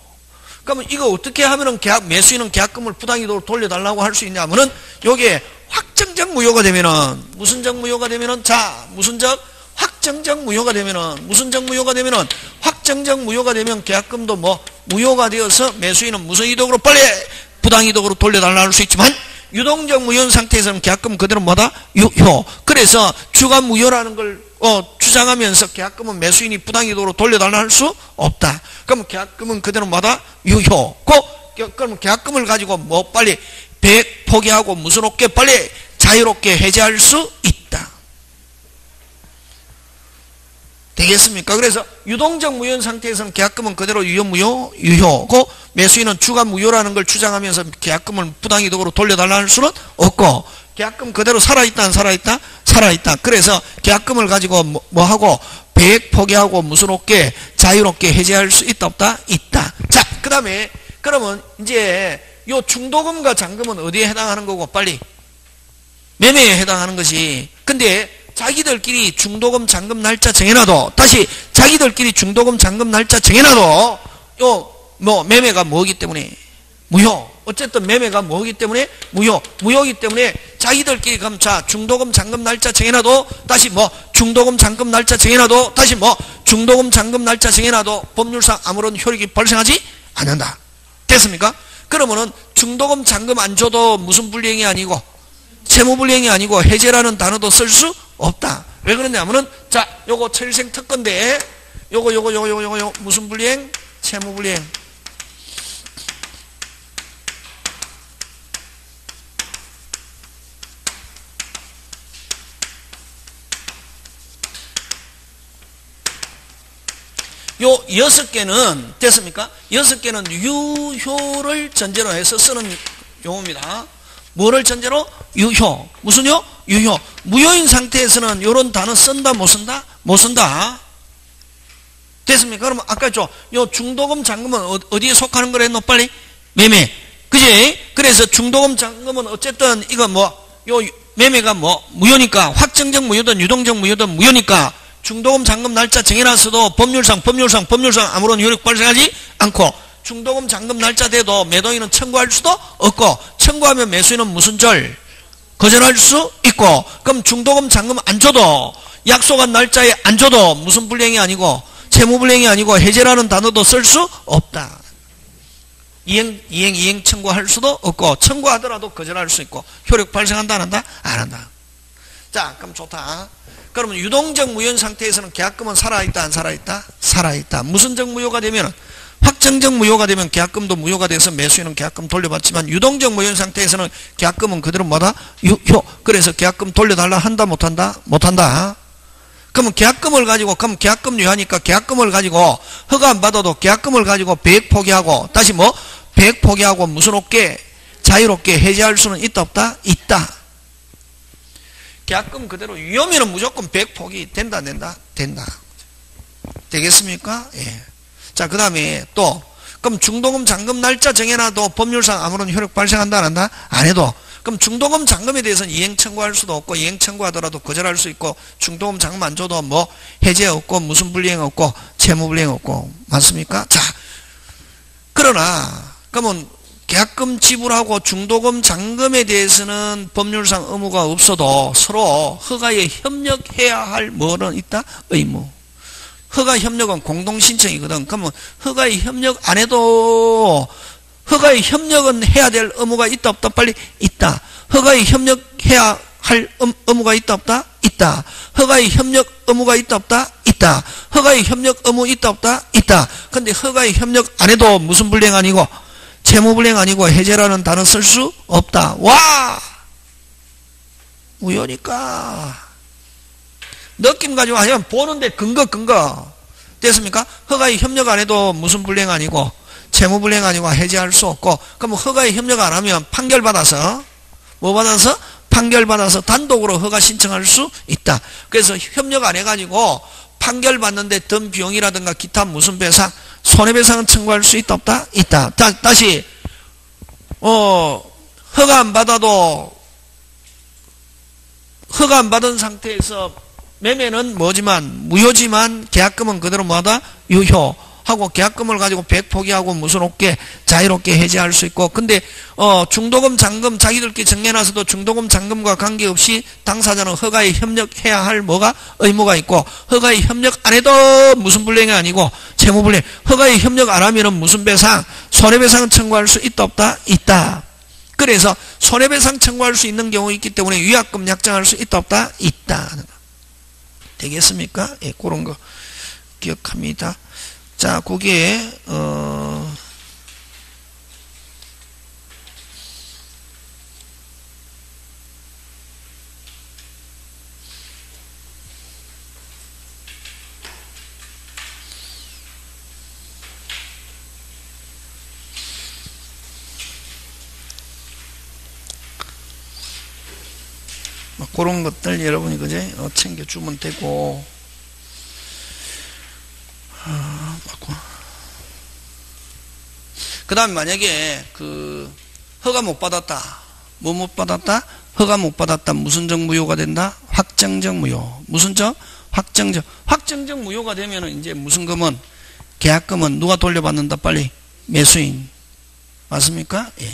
그러면 이거 어떻게 하면은 매수인은 계약금을 부당이득으로 돌려달라고 할 수 있냐면은 요게 확정적 무효가 되면은 무슨 적 무효가 되면은 자, 무슨 적? 확정적 무효가 되면은 무슨 적 무효가 되면은 확정적 무효가 되면 계약금도 뭐 무효가 되어서 매수인은 무슨 이득으로 빨리 부당이득으로 돌려달라 할 수 있지만 유동적 무효인 상태에서는 계약금 그대로 뭐다? 유효. 그래서 주가 무효라는 걸 주장하면서 계약금은 매수인이 부당이득으로 돌려달라 할 수 없다. 그럼 계약금은 그대로 뭐다? 유효. 그럼 계약금을 가지고 뭐 빨리 배액 포기하고 무슨 없게 빨리 자유롭게 해제할 수 있다. 되겠습니까? 그래서 유동적 무효인 상태에서는 계약금은 그대로 유효고 매수인은 주가 무효라는 걸 주장하면서 계약금을 부당이득으로 돌려달라 할 수는 없고 계약금 그대로 살아있다 안 살아있다? 살아있다. 그래서 계약금을 가지고 뭐 하고 배액 포기하고 무슨 없게 자유롭게 해제할 수 있다 없다? 있다. 자, 그 다음에 그러면 이제 요 중도금과 잔금은 어디에 해당하는 거고 빨리 매매에 해당하는 것이. 근데 자기들끼리 중도금 잔금 날짜 정해놔도 다시 자기들끼리 중도금 잔금 날짜 정해놔도 요 뭐 매매가 뭐기 때문에 무효. 어쨌든 매매가 뭐기 때문에 무효이기 때문에 자기들끼리 그럼 자 중도금 잔금 날짜 정해놔도 다시 뭐 중도금 잔금 날짜 정해놔도 다시 뭐 중도금 잔금 날짜 정해놔도 법률상 아무런 효력이 발생하지 않는다. 됐습니까? 그러면은 중도금 잔금 안 줘도 무슨 불이행이 아니고 채무불이행이 아니고 해제라는 단어도 쓸 수 없다. 왜 그러냐면은 자 요거 철생 특건데 요거 무슨 불이행? 채무불이행. 요 6개는 됐습니까? 6개는 유효를 전제로 해서 쓰는 용어입니다. 뭐를 전제로? 유효. 무슨요? 유효. 무효인 상태에서는 이런 단어 쓴다 못 쓴다? 못 쓴다. 됐습니까? 그러면 아까 했죠. 요 중도금 잔금은 어디에 속하는 거랬노? 빨리 매매. 그지? 그래서 중도금 잔금은 어쨌든 이거 요 매매가 무효니까, 확정적 무효든 유동적 무효든 무효니까 중도금 잔금 날짜 정해놨어도 법률상 아무런 효력 발생하지 않고, 중도금 잔금 날짜 돼도 매도인은 청구할 수도 없고, 청구하면 매수인은 무슨 절? 거절할 수 있고. 그럼 중도금 잔금 안 줘도, 약속한 날짜에 안 줘도 무슨 불이행이 아니고, 채무불이행이 아니고 해제라는 단어도 쓸 수 없다. 이행 청구할 수도 없고, 청구하더라도 거절할 수 있고, 효력 발생한다 안 한다? 안 한다. 자, 그럼 좋다. 그러면 유동적 무효인 상태에서는 계약금은 살아있다 안 살아있다? 살아있다. 무슨적 무효가 되면, 확정적 무효가 되면 계약금도 무효가 돼서 매수인은 계약금 돌려받지만, 유동적 무효인 상태에서는 계약금은 그대로 뭐다? 유효. 그래서 계약금 돌려달라 한다 못한다? 못한다. 그러면 계약금을 가지고, 그럼 계약금 유효하니까 계약금을 가지고 허가 안 받아도 계약금을 가지고 배액 포기하고, 다시 배액 포기하고 무슨 없게 자유롭게 해지할 수는 있다 없다? 있다. 계약금 그대로 유효면은 무조건 배액 포기 된다 안 된다? 된다. 되겠습니까? 예. 자, 그 다음에 또, 그럼 중도금 잔금 날짜 정해놔도 법률상 아무런 효력 발생한다 안 한다? 안 해도. 그럼 중도금 잔금에 대해서는 이행 청구할 수도 없고, 이행 청구하더라도 거절할 수 있고, 중도금 잔금 안 줘도 해제 없고, 무슨 불이행 없고, 채무 불이행 없고. 맞습니까? 자, 그러나 그러면 계약금 지불하고 중도금 잔금에 대해서는 법률상 의무가 없어도 서로 허가에 협력해야 할 뭐는 있다? 의무. 허가 협력은 공동신청이거든. 그러면 허가에 협력 안 해도, 허가에 협력은 해야 될 의무가 있다 없다? 빨리 있다. 허가에 협력해야 할 의무가 있다 없다? 있다. 허가에 협력 의무가 있다 없다? 있다. 허가에 협력 의무 있다 없다? 있다. 근데 허가에 협력 안 해도 무슨 불이행 아니고, 채무불이행 아니고 해제라는 단어 쓸 수 없다. 와! 무효니까. 느낌 가지고 하면 보는데 근거. 됐습니까? 허가에 협력 안 해도 무슨 불이행 아니고, 채무불이행 아니고 해제할 수 없고, 그럼 허가에 협력 안 하면 판결받아서, 판결받아서 단독으로 허가 신청할 수 있다. 그래서 협력 안 해가지고 판결받는데 든 비용이라든가 기타 무슨 배상, 손해배상은 청구할 수 있다 없다? 있다. 다시 허가 안 받아도, 허가 안 받은 상태에서 매매는 무효지만 계약금은 그대로 유효. 하고 계약금을 가지고 배액 포기하고 무슨 없게 자유롭게 해제할 수 있고, 근데 중도금 잔금 자기들끼리 정해놔서도 중도금 잔금과 관계없이 당사자는 허가에 협력해야 할 의무가 있고, 허가에 협력 안 해도 무슨 불이행이 아니고 채무불이행, 허가에 협력 안 하면은 무슨 배상, 손해배상은 청구할 수 있다 없다? 있다. 그래서 손해배상 청구할 수 있는 경우 있기 때문에 위약금 약정할 수 있다 없다? 있다. 되겠습니까? 예, 그런 거 기억합니다. 자, 거기에 그런 것들 여러분이 그제 챙겨주면 되고, 그 다음에 만약에 허가 못 받았다. 못 받았다? 허가 못 받았다. 무슨적 무효가 된다? 확정적 무효. 무슨적? 확정적. 확정적 무효가 되면은 이제 무슨 금은, 계약금은 누가 돌려받는다? 빨리 매수인. 맞습니까? 예.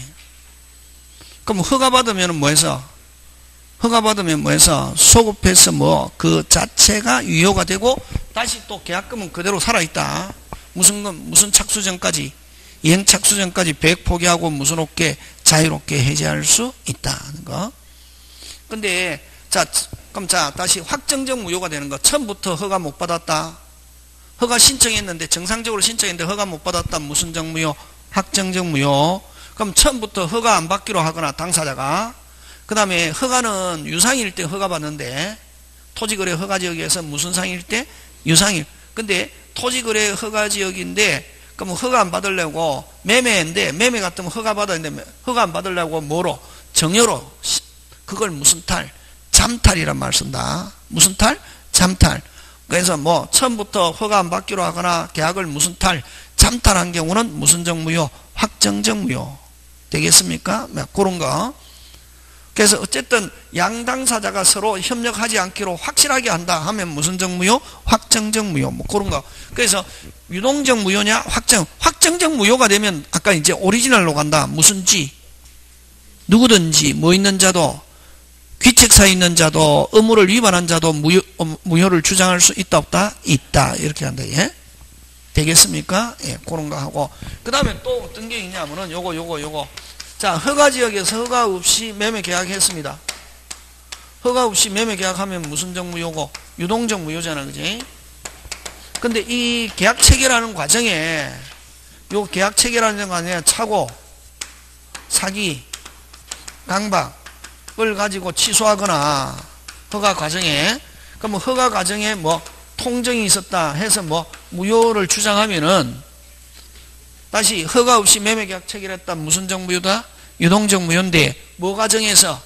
그럼 허가 받으면 허가 받으면 소급해서 그 자체가 유효가 되고, 다시 또 계약금은 그대로 살아있다. 무슨 착수전까지, 이행 착수전까지 배액 포기하고 무슨 없게 자유롭게 해제할 수 있다는 거. 근데, 그럼 다시 확정적 무효가 되는 거. 처음부터 허가 못 받았다. 허가 신청했는데, 정상적으로 신청했는데 허가 못 받았다. 무슨적 무효? 확정적 무효. 그럼 처음부터 허가 안 받기로 하거나, 당사자가. 그 다음에 허가는 유상일 때 허가 받는데, 토지거래 허가지역에서 무슨 상일 때? 유상일. 근데 토지거래 허가지역인데, 그럼 허가 안 받으려고 매매인데, 매매 같으면 허가 받았는데 허가 안 받으려고 정여로 그걸 무슨 탈? 잠탈이란 말 쓴다. 무슨 탈? 잠탈. 그래서 뭐 처음부터 허가 안 받기로 하거나 계약을 무슨 탈? 잠탈한 경우는 무슨적 무효? 확정적 무효. 되겠습니까? 그런 거. 그래서 어쨌든 양당사자가 서로 협력하지 않기로 확실하게 한다 하면 무슨적 무효? 확정적 무효. 뭐 그런 거. 그래서 유동적 무효냐? 확정적 무효가 되면 아까 이제 오리지널로 간다. 무슨지? 누구든지 뭐 있는 자도 귀책사 있는 자도 의무를 위반한 자도 무효를 주장할 수 있다 없다? 있다. 이렇게 한다. 예? 되겠습니까? 예, 그런 거 하고. 그 다음에 또 어떤 게 있냐면은 요거. 자, 허가지역에서 허가 없이 매매 계약했습니다. 허가 없이 매매 계약하면 무슨적 무효고? 유동적 무효잖아. 그지? 근데 이 계약 체결하는 과정에 요 계약 체결하는 과정에 착오, 사기, 강박을 가지고 취소하거나 허가 과정에 그러면 허가 과정에 뭐 통정이 있었다 해서 뭐 무효를 주장하면은 다시 허가 없이 매매계약 체결했다. 무슨적 무효다? 유동적 무효인데 뭐 과정에서?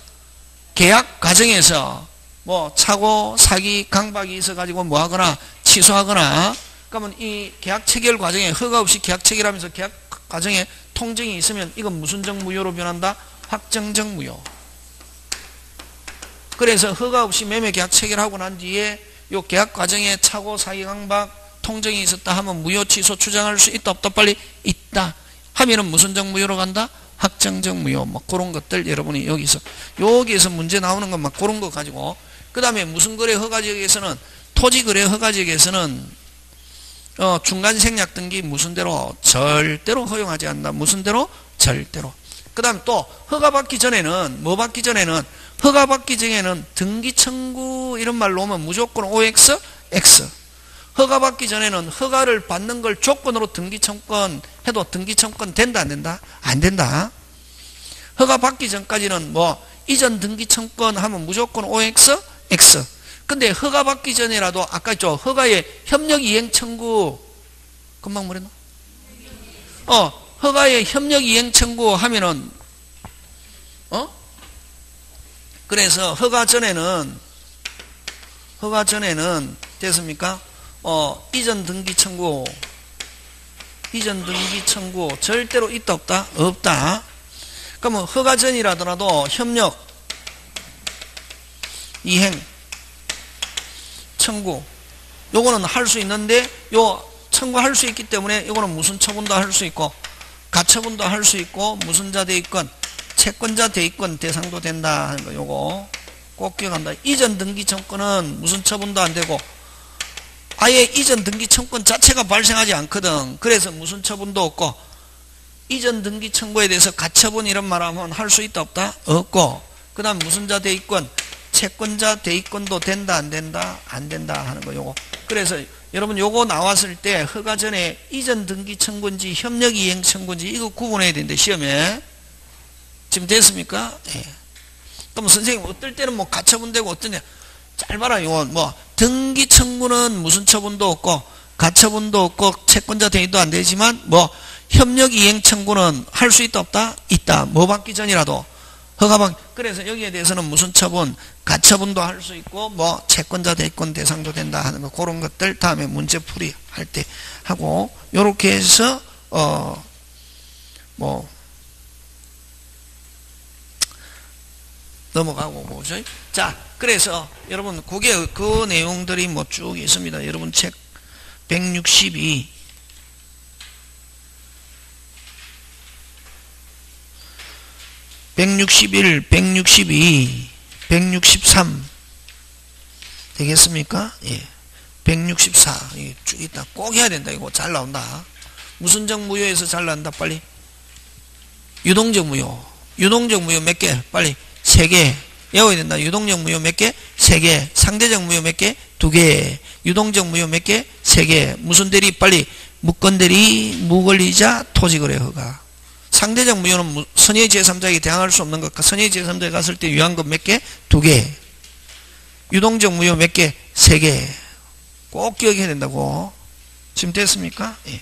계약 과정에서 뭐 착오, 사기, 강박이 있어가지고 뭐 하거나 취소하거나 그러면 이 계약 체결 과정에 허가 없이 계약 체결하면서 계약 과정에 통정이 있으면 이건 무슨적 무효로 변한다? 확정적 무효. 그래서 허가 없이 매매계약 체결하고 난 뒤에 요 계약 과정에 착오, 사기, 강박, 통정이 있었다 하면 무효 취소 주장할 수 있다 없다? 빨리 있다 하면은 무슨적 무효로 간다? 확정적 무효. 뭐 그런 것들 여러분이 여기서 문제 나오는 건 막 그런 거 가지고 그 다음에 무슨 거래 허가지역에서는 토지거래 허가지역에서는 중간 생략 등기 무슨 대로? 절대로 허용하지 않는다. 무슨 대로? 절대로. 그 다음에 또 허가받기 전에는 뭐 받기 전에는 허가받기 전에는 등기 청구 이런 말로 오면 무조건 OX, X. 허가받기 전에는 허가를 받는 걸 조건으로 등기 청구권 해도 등기 청구권 된다 안 된다? 안 된다. 허가받기 전까지는 뭐 이전 등기 청구권 하면 무조건 OX, X. 근데 허가받기 전이라도 아까 있죠. 허가의 협력이행 청구 금방 뭐랬나? 허가의 협력이행 청구 하면은 그래서 허가 전에는 됐습니까? 이전 등기 청구 절대로 있다 없다? 없다. 그러면 허가 전이라더라도 협력 이행 청구 요거는 할 수 있는데 요 청구할 수 있기 때문에 요거는 무슨 처분도 할 수 있고 가처분도 할 수 있고 무슨 자 대입권 채권자 대입권 대상도 된다 하는 거 요거 꼭 기억한다. 이전 등기 청구는 무슨 처분도 안 되고 아예 이전 등기 청구권 자체가 발생하지 않거든. 그래서 무슨 처분도 없고 이전 등기 청구에 대해서 가처분 이런 말 하면 할 수 있다 없다? 없고 그 다음 무슨 자 대입권 채권자 대입권도 된다 안 된다? 안 된다 하는 거 요거. 그래서 여러분 요거 나왔을 때 허가 전에 이전 등기 청구인지 협력 이행 청구인지 이거 구분해야 되는데 시험에 지금 됐습니까? 예. 그럼 선생님 어떨 때는 뭐 가처분 되고 어떤 때 잘 봐라. 이건 뭐 등기 청구는 무슨 처분도 없고 가처분도 없고 채권자 대입도 안 되지만 뭐 협력 이행 청구는 할 수 있다 없다? 있다. 뭐 받기 전이라도 허가받. 그래서 여기에 대해서는 무슨 처분 가처분도 할 수 있고 뭐 채권자 대입권 대상도 된다 하는 거 그런 것들 다음에 문제풀이 할 때 하고 요렇게 해서 뭐 넘어가고 뭐죠? 자, 그래서 여러분 그게 그 내용들이 뭐 쭉 있습니다. 여러분 책 162 161, 162, 163 되겠습니까? 예. 164 쭉 있다. 꼭 해야 된다. 이거 잘 나온다. 무슨적 무효에서 잘 나온다. 빨리. 유동적 무효. 유동적 무효 몇 개? 빨리. 3개. 외워야 된다. 유동적 무효 몇 개? 3개. 상대적 무효 몇 개? 2개. 유동적 무효 몇 개? 3개. 무슨 대리? 빨리. 무권 대리, 무권리자, 토지거래 허가. 상대적 무효는 선의 제3자에게 대항할 수 없는 것. 선의 제3자에 갔을 때 유한금 몇 개? 2개. 유동적 무효 몇 개? 3개. 꼭 기억해야 된다고. 지금 됐습니까? 예.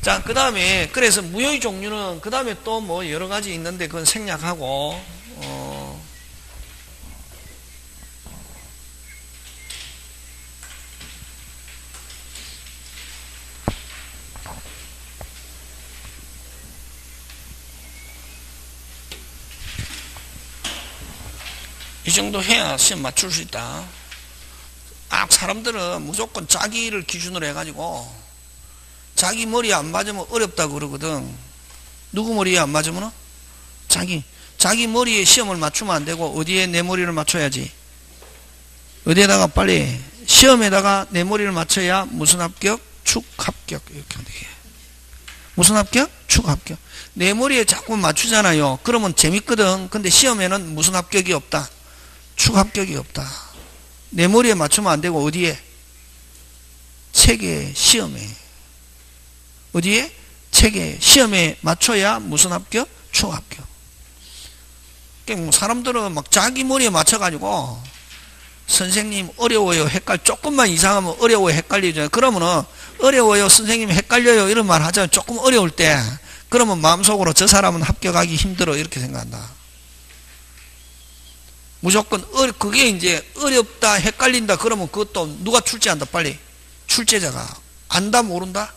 자, 그 다음에, 그래서 무효의 종류는, 그 다음에 또 뭐 여러 가지 있는데, 그건 생략하고, 이 정도 해야 시험 맞출 수 있다. 사람들은 무조건 자기를 기준으로 해가지고, 자기 머리에 안 맞으면 어렵다고 그러거든. 누구 머리에 안 맞으면? 자기 머리에 시험을 맞추면 안 되고, 어디에 내 머리를 맞춰야지? 어디에다가 빨리, 시험에다가 내 머리를 맞춰야 무슨 합격? 축 합격. 이렇게 하면 돼. 무슨 합격? 축 합격. 내 머리에 자꾸 맞추잖아요. 그러면 재밌거든. 근데 시험에는 무슨 합격이 없다? 축 합격이 없다. 내 머리에 맞추면 안 되고, 어디에? 책에, 시험에. 어디에? 책에, 시험에 맞춰야 무슨 합격? 축 합격. 그러니까 사람들은 막 자기 머리에 맞춰가지고, 선생님 어려워요, 조금만 이상하면 어려워요, 헷갈리죠. 그러면은, 어려워요, 선생님 헷갈려요, 이런 말 하잖아요. 조금 어려울 때. 그러면 마음속으로 저 사람은 합격하기 힘들어, 이렇게 생각한다. 무조건, 그게 이제 어렵다, 헷갈린다, 그러면 그것도 누가 출제한다, 빨리? 출제자가. 안다, 모른다?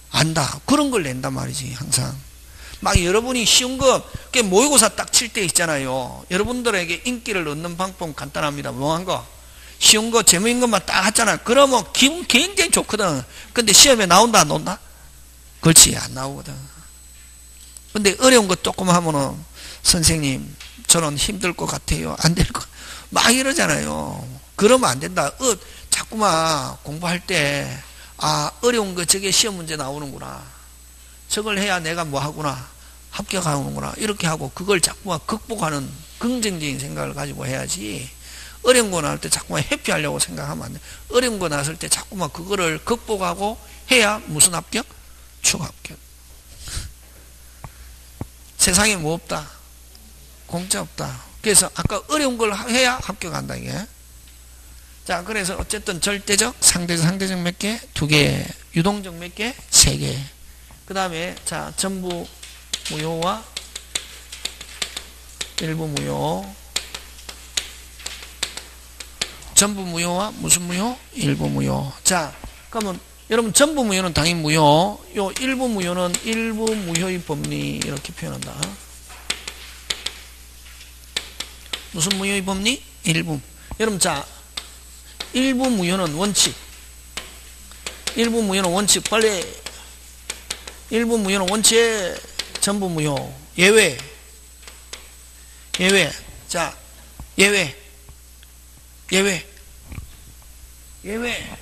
안다. 그런 걸 낸단 말이지, 항상. 막 여러분이 쉬운 거, 모의고사 딱 칠 때 있잖아요. 여러분들에게 인기를 얻는 방법 간단합니다. 뭐한 거? 쉬운 거, 재미있는 것만 딱 하잖아. 그러면 기분 굉장히 좋거든. 근데 시험에 나온다, 안 나온다? 그렇지, 안 나오거든. 근데 어려운 거 조금 하면은, 선생님, 저는 힘들 것 같아요. 안 될 것, 막 이러잖아요. 그러면 안 된다. 자꾸만 공부할 때, 어려운 거 저게 시험 문제 나오는구나. 저걸 해야 내가 뭐 하구나. 합격하는구나. 이렇게 하고 그걸 자꾸만 극복하는 긍정적인 생각을 가지고 해야지. 어려운 거 나올 때 자꾸만 회피하려고 생각하면 안 돼. 어려운 거 나왔을 때 자꾸만 그거를 극복하고 해야 무슨 합격? 축 합격. 세상에 뭐 없다? 공짜 없다. 그래서 아까 어려운 걸 해야 합격한다, 이게. 자, 그래서 어쨌든 절대적, 상대적 몇 개? 2개. 유동적 몇 개? 3개. 그 다음에, 자, 전부 무효와 일부 무효. 전부 무효와 무슨 무효? 일부 무효. 자, 그러면 여러분 전부 무효는 당연히 무효. 요 일부 무효는 일부 무효의 법리 이렇게 표현한다. 무슨 무효의 법리? 일부. 여러분 자, 일부 무효는 원칙. 일부 무효는 원칙. 빨리. 일부 무효는 원칙. 전부 무효. 예외. 예외. 자, 예외. 예외. 예외.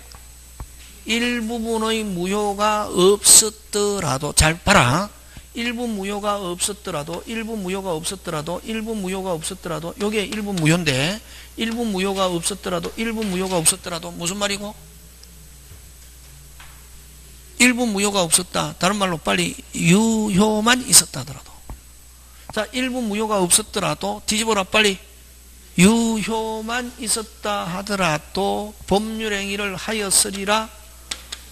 일부분의 무효가 없었더라도, 잘 봐라. 일부 무효가 없었더라도, 일부 무효가 없었더라도, 일부 무효가 없었더라도, 요게 일부 무효인데, 일부 무효가 없었더라도, 일부 무효가 없었더라도, 무슨 말이고? 일부 무효가 없었다. 다른 말로 빨리 유효만 있었다 하더라도. 자, 일부 무효가 없었더라도, 뒤집어라 빨리. 유효만 있었다 하더라도 법률행위를 하였으리라.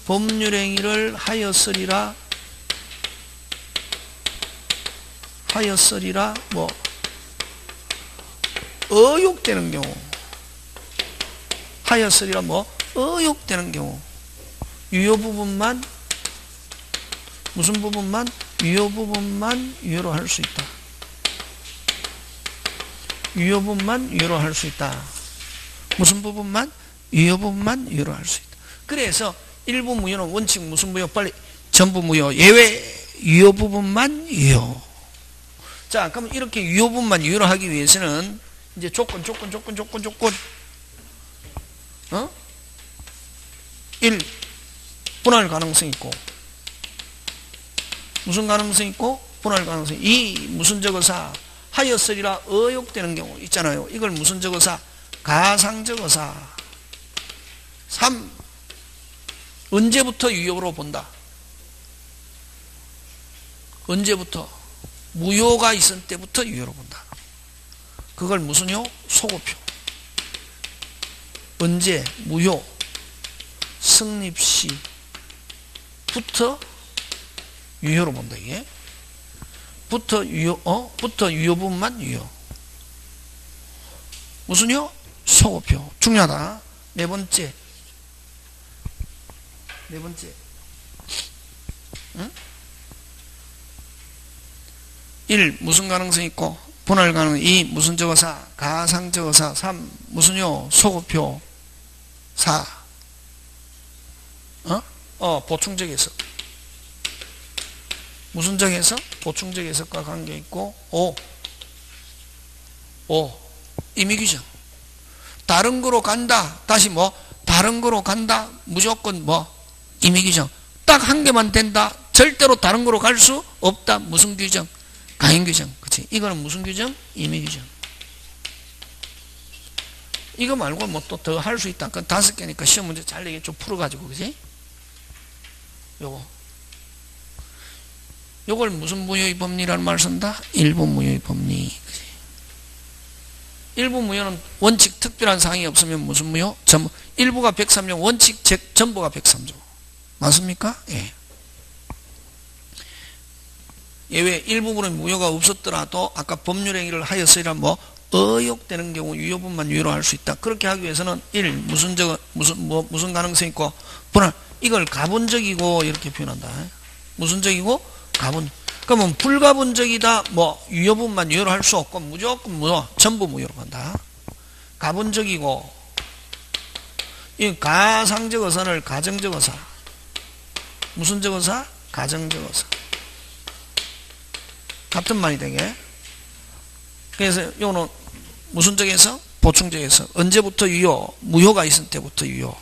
법률행위를 하였으리라. 하였으리라. 뭐 의혹되는 경우. 하였으리라. 뭐 의혹되는 경우. 유효 부분만, 무슨 부분만? 유효 부분만 유효로 할 수 있다. 유효 부분만 유효로 할 수 있다. 무슨 부분만? 유효 부분만 유효로 할 수 있다. 그래서 일부 무효는 원칙 무슨 무효? 빨리. 전부 무효. 예외. 유효 부분만 유효. 자, 그럼 이렇게 유효 부분만 유효로 하기 위해서는 이제 조건. 1. 분할 가능성 있고. 무슨 가능성 있고? 분할 가능성. 2. 무슨 적어사? 하였으리라 의혹되는 경우 있잖아요. 이걸 무슨 적어사? 가상 적어사. 3. 언제부터 유효로 본다? 언제부터? 무효가 있을 때부터 유효로 본다. 그걸 무슨 요? 소거표. 언제? 무효. 성립 시부터 유효로 본다, 이게. 부터 유효분만 유효. 무슨요? 소급효. 중요하다. 네 번째. 응? 1. 무슨 가능성이 있고 분할 가능성. 2. 무슨 적어사 가상 적어사. 3. 무슨요? 소급효. 4. 보충적 해석. 무슨 적 해석? 보충적 해석과 관계 있고. 5. 임의규정. 다른 거로 간다. 다시 다른 거로 간다. 무조건 임의규정. 딱 한 개만 된다. 절대로 다른 거로 갈 수 없다. 무슨 규정? 가행규정. 그치? 이거는 무슨 규정? 임의규정. 이거 말고 또 더 할 수 있다. 그건 5개니까 시험 문제 잘 내게 좀 풀어가지고, 그치? 요걸 무슨 무효의 법리라는 말을 쓴다? 일부 무효의 법리. 그치? 일부 무효는 원칙 특별한 사항이 없으면 무슨 무효? 일부가 103조, 원칙 전부가 103조. 맞습니까? 예. 예외 일부분의 무효가 없었더라도 아까 법률행위를 하였으리라 의혹되는 경우 유효분만 유효로 할 수 있다. 그렇게 하기 위해서는 1. 무슨 가능성이 있고 분할. 이걸 가분적이고 이렇게 표현한다. 무슨 적이고 가분. 그러면 불가분적이다. 유효분만 유효로 할 수 없고 무조건 전부 무효로 간다. 가분적이고 이 가상적어사를 가정적어사. 무슨 적어사? 가정적어사. 같은 말이 되게. 그래서 요거는 무슨 적에서? 보충적에서. 언제부터 유효? 무효가 있을 때부터 유효.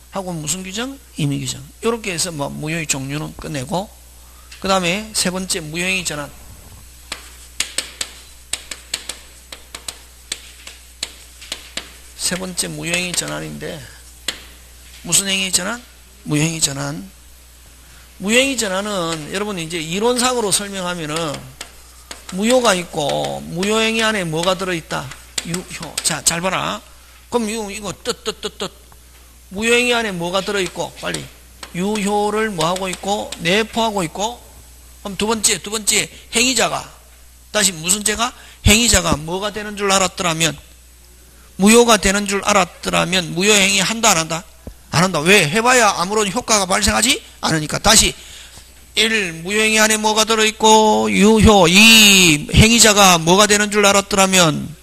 하고 무슨 규정? 임의규정. 이렇게 해서 무효의 종류는 끝내고, 그 다음에 세 번째 무효행위 전환. 세 번째 무효행위 전환인데 무슨 행위 전환? 무효행위 전환. 무효행위 전환은 여러분 이제 이론상으로 설명하면은 무효가 있고 무효행위 안에 뭐가 들어있다? 유효. 자, 잘 봐라. 그럼 이거 뜻. 무효행위 안에 뭐가 들어있고 빨리 유효를 뭐하고 있고 내포하고 있고. 그럼 두 번째 행위자가 다시 무슨 죄가? 행위자가 뭐가 되는 줄 알았더라면 무효가 되는 줄 알았더라면 무효행위 한다 안 한다? 안 한다. 왜? 해봐야 아무런 효과가 발생하지 않으니까. 다시 1. 무효행위 안에 뭐가 들어있고 유효. 2. 행위자가 뭐가 되는 줄 알았더라면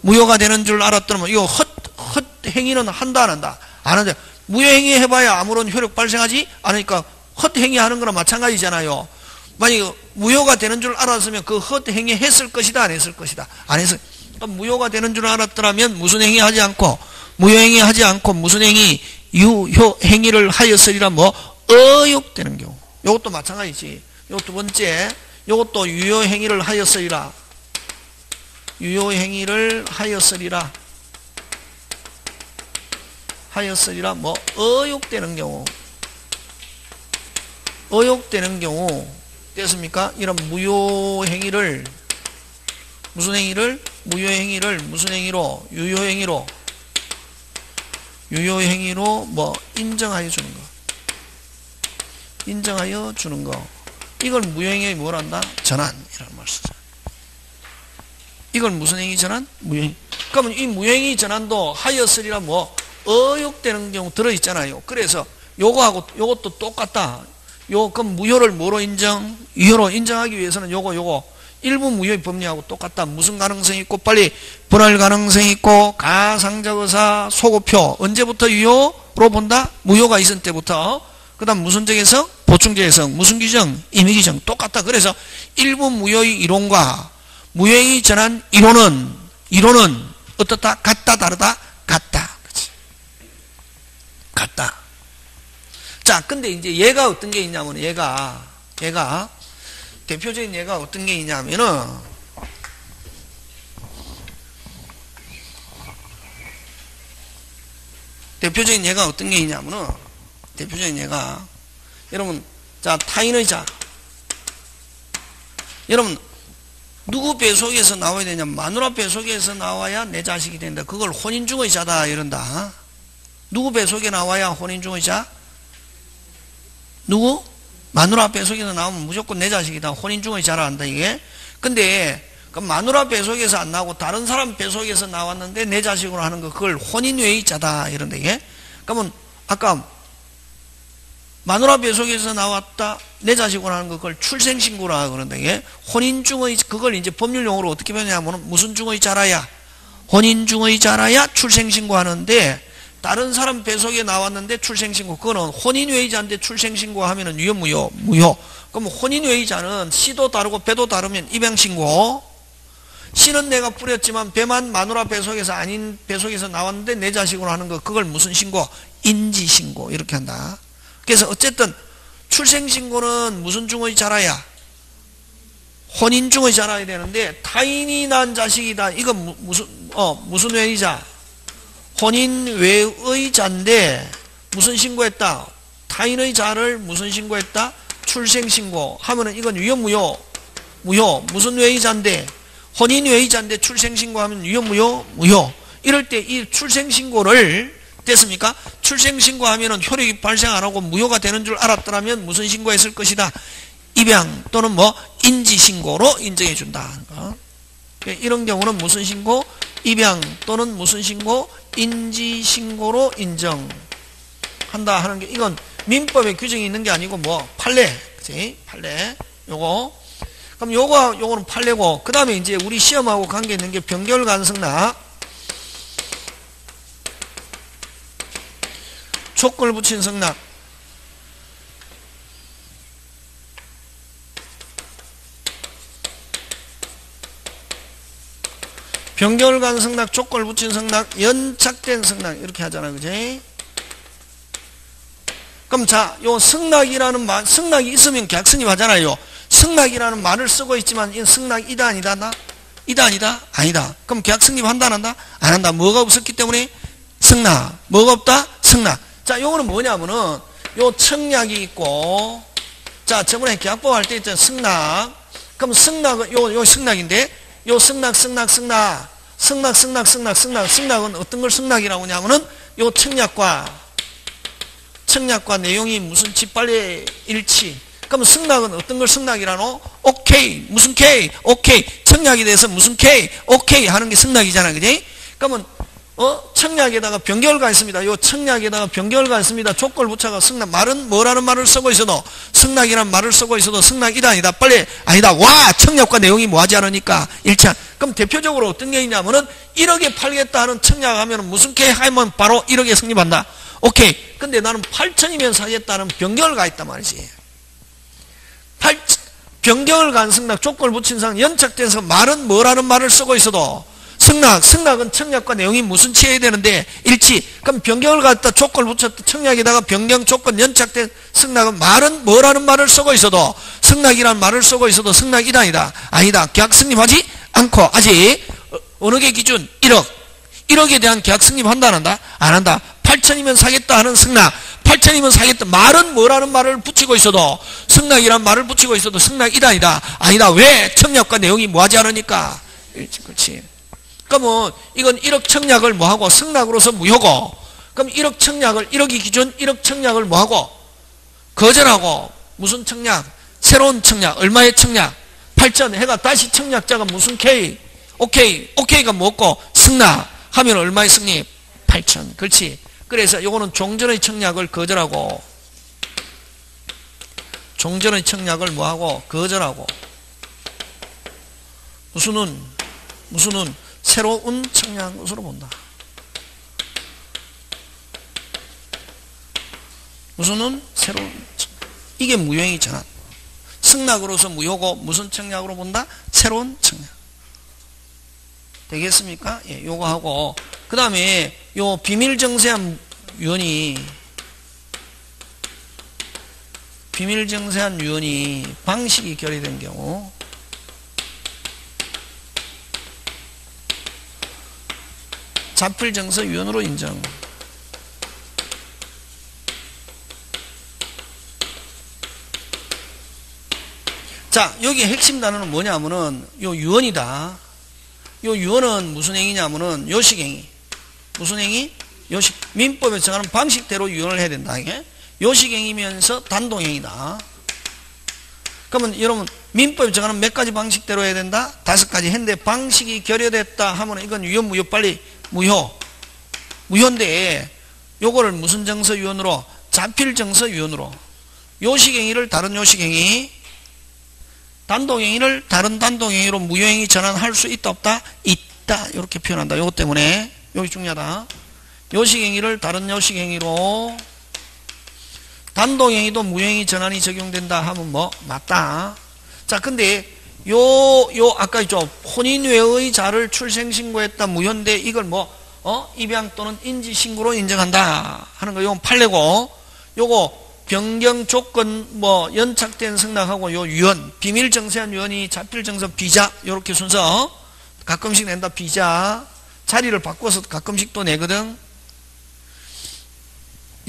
무효가 되는 줄 알았더라면 이거 헛행위는 한다 안 한다? 안 한다. 무효행위 해봐야 아무런 효력 발생하지 않으니까 헛행위 하는 거랑 마찬가지잖아요. 만약 무효가 되는 줄 알았으면 그 헛행위 했을 것이다 안 했을 것이다? 안 했을. 무효가 되는 줄 알았더라면 무슨 행위 하지 않고 무효행위 하지 않고 무슨 행위? 유효 행위를 하였으리라 의혹되는 경우. 이것도 마찬가지지. 요 두 번째, 이것도 유효 행위를 하였으리라. 유효 행위를 하였으리라. 의혹되는 경우. 의혹되는 경우 됐습니까? 이런 무효 행위를 무슨 행위를? 무효 행위를 무슨 행위로? 유효 행위로. 유효 행위로 인정하여 주는 거. 인정하여 주는 거. 이걸 무효행위의 뭘 한다? 전환이라는 말 쓰죠. 이걸 무슨 행위 전환? 무효행위. 그러면 이 무효행위 전환도 하였으리라 의혹되는 경우 들어있잖아요. 그래서 요거하고 요것도 똑같다. 그럼 무효를 뭐로 인정? 유효로 인정하기 위해서는 요거 일부 무효의 법리하고 똑같다. 무슨 가능성이 있고 빨리 분할 가능성이 있고 가상적어사 소급효. 언제부터 유효로 본다? 무효가 있을 때부터. 그 다음 무슨 적에서? 보충적에서. 무슨 규정? 임의규정. 똑같다. 그래서 일부 무효의 이론과 무효행위 전환 이론은 어떻다? 같다 다르다? 같다. 그치? 같다. 자, 근데 이제 얘가 어떤 게 있냐면 얘가 대표적인 예가 어떤 게 있냐면은 대표적인 예가 여러분 자 타인의 자 여러분 누구 배속에서 나와야 되냐? 마누라 배속에서 나와야 내 자식이 된다. 그걸 혼인중의 자다 이런다. 누구 배속에 나와야 혼인중의 자? 누구? 마누라 뱃속에서 나오면 무조건 내 자식이다. 혼인중의 자라한다, 이게. 근데, 그 마누라 뱃속에서 안 나오고 다른 사람 뱃속에서 나왔는데 내 자식으로 하는 거, 그걸 혼인외의자다. 이런데, 이게. 그러면, 아까, 마누라 뱃속에서 나왔다, 내 자식으로 하는 거, 그걸 출생신고라. 그런데, 이게. 혼인중의, 그걸 이제 법률용어로 어떻게 표현하냐면, 무슨 중의 자라야? 혼인중의 자라야 출생신고 하는데, 다른 사람 뱃속에 나왔는데 출생신고, 그거는 혼인외의자인데 출생신고 하면은 유효, 무효? 무효. 그럼 혼인외의자는 씨도 다르고 배도 다르면 입양신고, 씨는 내가 뿌렸지만 배만 마누라 뱃속에서 아닌 뱃속에서 나왔는데 내 자식으로 하는 거, 그걸 무슨 신고? 인지신고. 이렇게 한다. 그래서 어쨌든 출생신고는 무슨 중의 자라야? 혼인중의 자라야 되는데, 타인이 낳은 자식이다. 이건 무슨 외의자? 혼인외의자인데 무슨 신고했다? 타인의 자를 무슨 신고했다? 출생신고 하면은 이건 유효, 무효? 무효. 무슨 외의자인데? 혼인외의자인데 출생신고하면 유효, 무효? 무효. 이럴 때 이 출생신고를, 됐습니까? 출생신고하면은 효력이 발생 안 하고 무효가 되는 줄 알았더라면 무슨 신고했을 것이다? 입양 또는 인지신고로 인정해 준다. 이런 경우는 무슨 신고? 입양 또는 무슨 신고? 인지신고로 인정한다 하는 게, 이건 민법에 규정이 있는 게 아니고 판례, 그치? 판례. 그럼 요거는 판례고, 그 다음에 이제 우리 시험하고 관계 있는 게 병결간승낙, 촉걸 붙인 승낙. 병결간 승낙, 촉걸 붙인 승낙, 연착된 승낙, 이렇게 하잖아, 그지? 그럼 자, 요 승낙이라는 말, 승낙이 있으면 계약 승립하잖아요. 승낙이라는 말을 쓰고 있지만 이 승낙이다, 아니다, 나? 이다, 아니다? 아니다. 그럼 계약 승립한다, 안 한다? 안 한다. 뭐가 없었기 때문에? 승낙. 뭐가 없다? 승낙. 자, 요거는 뭐냐면은, 요 청약이 있고, 자, 저번에 계약법 할 때 있잖아, 승낙. 그럼 승낙은, 요 승낙인데, 요 승낙은 어떤 걸 승낙이라고 하냐면은 요 청약과 내용이 무슨 빨리 일치. 그럼 승낙은 어떤 걸 승낙이라노? 오케이. 무슨 K? 오케이. 청약에 대해서 무슨 K? 오케이 하는 게 승낙이잖아. 그지? 그러면 청약에다가 병결가 있습니다. 요 청약에다가 병결가 있습니다. 촉걸 붙여가 승낙. 말은 뭐라는 말을 쓰고 있어도, 승낙이라는 말을 쓰고 있어도 승낙이다, 아니다. 빨리 아니다. 와, 청약과 내용이 뭐하지 않으니까 일치한. 그럼 대표적으로 어떤 게 있냐면은 1억에 팔겠다 하는 청약하면 무슨 계획하면 바로 1억에 성립한다. 오케이. 근데 나는 8천이면 사겠다는 병결가 있단 말이지. 병결간 승낙, 촉걸 붙인 상 연착돼서 말은 뭐라는 말을 쓰고 있어도 승낙은 청약과 내용이 무슨 취해야 되는데 일치. 그럼 변경을 갖다 촉걸 붙였다, 청약에다가 변경 조건 연착된 승낙은 말은 뭐라는 말을 쓰고 있어도, 승낙이라는 말을 쓰고 있어도 승낙이다, 아니다? 아니다. 계약 승립하지 않고 아직 어느 게 기준? 1억에 대한 계약 승립한다, 안 한다? 안 한다. 8천이면 사겠다 하는 승낙, 8천이면 사겠다 말은 뭐라는 말을 붙이고 있어도, 승낙이란 말을 붙이고 있어도 승낙이다, 아니다? 아니다. 왜? 청약과 내용이 뭐하지 않으니까. 그렇지. 그러면 이건 1억 청약을 뭐하고 승낙으로서 무효고, 그럼 1억 청약을, 1억이 기준 1억 청약을 뭐하고 거절하고, 무슨 청약? 새로운 청약. 얼마의 청약? 8천 해가 다시 청약자가 무슨 K? 오케이가 뭐고 승낙 하면 얼마의 승립? 8천. 그렇지. 그래서 요거는 종전의 청약을 거절하고, 종전의 청약을 뭐하고 거절하고, 무슨은 새로운 청약으로 본다. 무슨은 새로운 청약. 이게 무효행위 전환. 승낙으로서 무효고 무슨 청약으로 본다? 새로운 청약. 되겠습니까? 예, 요거 하고, 그 다음에 요 비밀정세한 유언이 방식이 결의된 경우, 자필정서 유언으로 인정. 자, 여기 핵심 단어는 뭐냐면은 요 유언이다. 요 유언은 무슨 행위냐면은 요식행위. 무슨 행위? 요식. 민법에 정하는 방식대로 유언을 해야 된다. 이게 요식행위면서 단동행위다. 그러면 여러분 민법에 정하는 몇 가지 방식대로 해야 된다? 5가지 했는데 방식이 결여됐다 하면 이건 유효 무효 빨리 무효인데 요거를 무슨 정서 유언으로? 자필 정서 유언으로. 요식행위를 다른 요식행위, 단독행위를 다른 단독행위로 무효행위 전환할 수 있다 없다? 있다. 이렇게 표현한다. 요것 때문에 여기 중요하다. 요식행위를 다른 요식행위로 단독행위도 무효행위 전환이 적용된다 하면 뭐 맞다. 자, 근데 아까 있죠. 혼인 외의 자를 출생신고했다 무효인데 이걸 뭐 입양 또는 인지신고로 인정한다 하는 거 이건 판례고, 요거 변경 조건 뭐 연착된 승낙하고 요 유언 비밀 정세한 유언이 자필 정서 비자 요렇게 순서 가끔씩 낸다. 비자 자리를 바꿔서 가끔씩 또 내거든.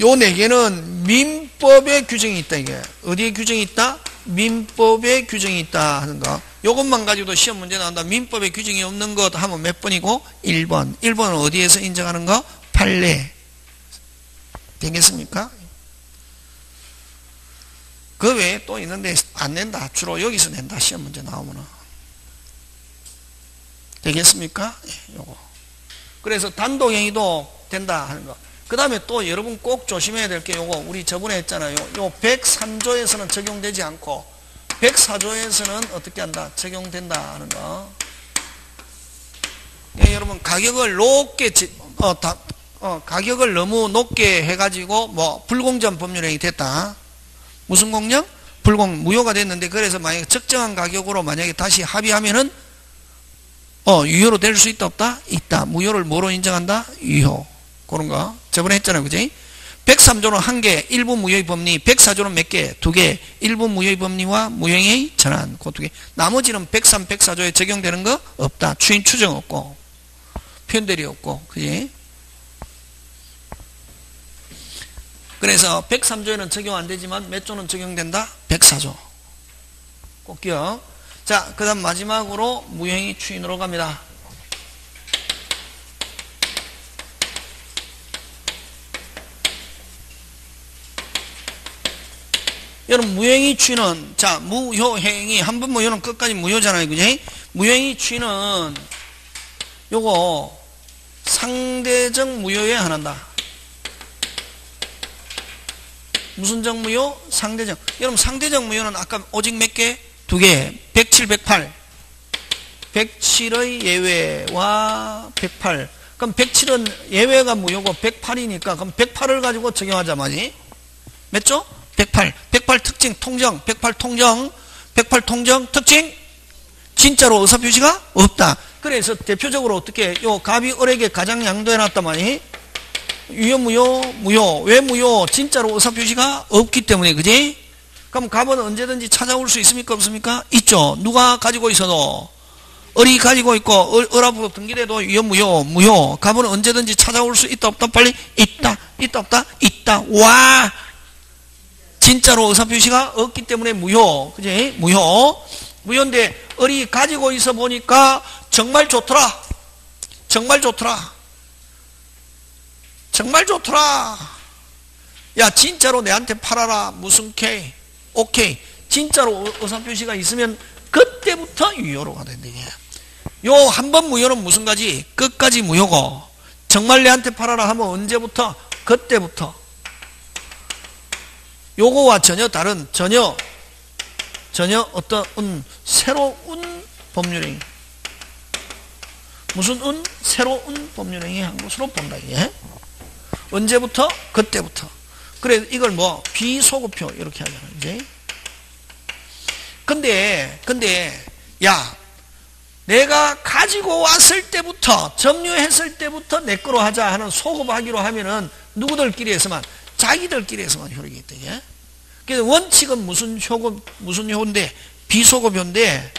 요 4개는 민법에 규정이 있다. 이게 어디에 규정이 있다? 민법에 규정이 있다 하는 거. 요것만 가지고도 시험 문제 나온다. 민법에 규정이 없는 것 하면 몇 번이고? 1번. 1번은 어디에서 인정하는 거? 판례. 되겠습니까? 그 외에 또 있는데 안 낸다. 주로 여기서 낸다. 시험 문제 나오면은. 되겠습니까? 요거. 그래서 단독행위도 된다 하는 거. 그 다음에 또 여러분 꼭 조심해야 될 게 요거 우리 저번에 했잖아요. 요 103조에서는 적용되지 않고 104조에서는 어떻게 한다? 적용된다 하는 거. 예, 여러분 가격을 높게 가격을 너무 높게 해가지고 뭐 불공정 법률행위 됐다. 무슨 공정? 무효가 됐는데 그래서 만약에 적정한 가격으로 만약에 다시 합의하면은 유효로 될 수 있다 없다? 있다. 무효를 뭐로 인정한다? 유효. 그런 거 저번에 했잖아요. 그지? 103조는 1개 일부 무효의 법리, 104조는 몇 개? 2개 일부 무효의 법리와 무효행위 전환. 그 2개. 나머지는 103, 104조에 적용되는 거 없다. 추인 추정 없고 편대리 없고. 그지? 그래서 103조에는 적용 안 되지만 몇 조는 적용된다? 104조. 꼭 기억. 자, 그 다음 마지막으로 무효행위 추인으로 갑니다. 여러분 무효행위 추인은 자 무효행위 한 번 무효는 끝까지 무효잖아요. 그지? 무효행위 추인은 요거 상대적 무효에 한한다. 무슨 적 무효? 상대적. 여러분 상대적 무효는 아까 오직 몇 개? 2개. 107, 108. 107의 예외와 108. 그럼 107은 예외가 무효고 108이니까 그럼 108을 가지고 적용하자 말이. 몇 조? 108. 108 특징 통정. 108 통정. 108 통정 특징. 진짜로 의사표시가 없다. 그래서 대표적으로 어떻게 요 갑이 을에게 가장 양도해놨단 말이. 유효 무효. 왜 무효? 진짜로 의사표시가 없기 때문에. 그지? 그럼 갑은 언제든지 찾아올 수 있습니까? 없습니까? 있죠. 누가 가지고 있어도 을이 가지고 있고 을 앞으로 등기돼도 유효 무효. 갑은 언제든지 찾아올 수 있다 없다? 빨리. 있다 없다? 있다. 와 진짜로 의사표시가 없기 때문에 무효. 그지? 무효인데 을이 가지고 있어 보니까 정말 좋더라. 야 진짜로 내한테 팔아라. 무슨 K? 오케이. 진짜로 의사표시가 있으면 그때부터 유효로가 된다. 요 한 번 무효는 무슨 가지? 끝까지 무효고 정말 내한테 팔아라 하면 언제부터? 그때부터. 요거와 전혀 다른 전혀 어떤 새로운 법률행위. 무슨 새로운 법률행위 한 것으로 본다. 이게. 언제부터? 그때부터. 그래 이걸 뭐 비소급표 이렇게 하잖아요. 이제. 근데 야 내가 가지고 왔을 때부터 점유했을 때부터 내 거로 하자 하는 소급하기로 하면은 누구들끼리에서만 자기들끼리에서만 효력이 있다. 이게. 그래서 원칙은 무슨 효인데 비소급효인데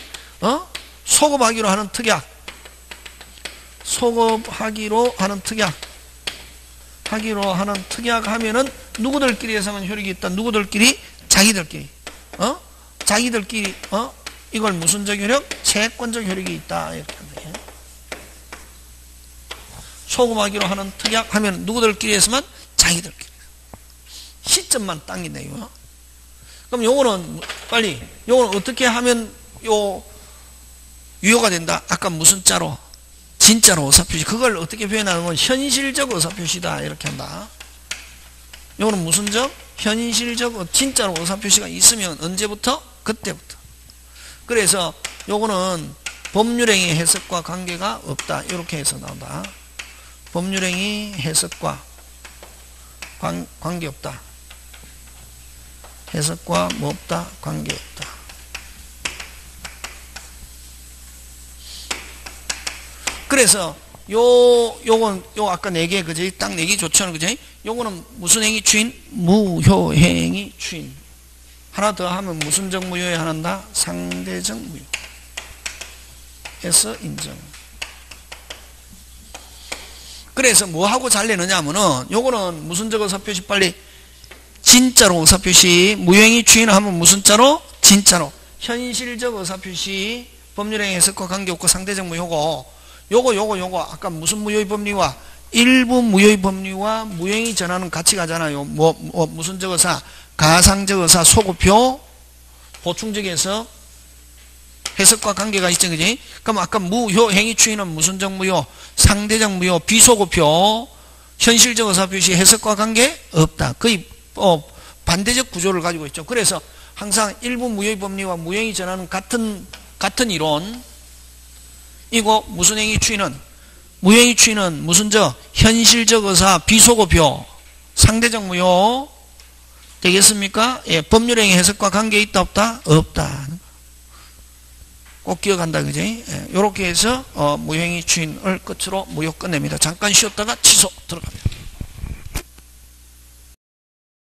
소급하기로 하는 특약. 하기로 하는 특약 하면은 누구들끼리에서만 효력이 있다. 누구들끼리? 자기들끼리. 자기들끼리 이걸 무슨적 효력? 채권적 효력이 있다. 이렇게 합니다. 소급하기로 하는 특약 하면 누구들끼리에서만? 자기들끼리. 시점만 당긴다 이거. 그럼 요거는 빨리 요거는 어떻게 하면 요 유효가 된다? 아까 무슨 자로? 진짜로 의사표시. 그걸 어떻게 표현하는 건 현실적 의사표시다 이렇게 한다. 요거는 무슨 적? 현실적 진짜로 의사표시가 있으면 언제부터? 그때부터. 그래서 요거는 법률행위 해석과 관계가 없다 이렇게 해서 나온다. 법률행위 해석과 관계없다. 해석과 뭐 없다? 관계없다. 그래서 요건 아까 4개 그지? 딱 4개 좋죠, 그지? 요거는 무슨 행위 추인? 무효행위 추인. 하나 더 하면 무슨 적 무효에 한다? 상대적 무효. 해서 인정. 그래서 뭐 하고 잘 내느냐 하면은 요거는 무슨 적 의사표시 빨리 진짜로 의사표시. 무효행위 추인을 하면 무슨 자로? 진짜로. 현실적 의사표시. 법률행위 해석과 관계없고 상대적 무효고 요거 아까 무슨 무효의 법리와 일부 무효의 법리와 무효행위 전환은 같이 가잖아요. 무슨 적 의사? 가상적 의사 소급표 보충적 해석 해석과 관계가 있죠, 그지? 그럼 아까 무효행위 추인은 무슨 적 무효? 상대적 무효 비소급표 현실적 의사표시 해석과 관계 없다. 거의 반대적 구조를 가지고 있죠. 그래서 항상 일부 무효의 법리와 무효행위 전환은 같은 이론. 이거 무슨 행위 추인은 무효행위 추인은 무슨 적? 현실적 의사 비소급표 상대적 무효 되겠습니까? 예, 법률행위 해석과 관계 있다 없다? 없다. 꼭 기억한다, 그지? 예, 요렇게 해서 무효행위 추인을 끝으로 무효 끝냅니다. 잠깐 쉬었다가 취소 들어갑니다.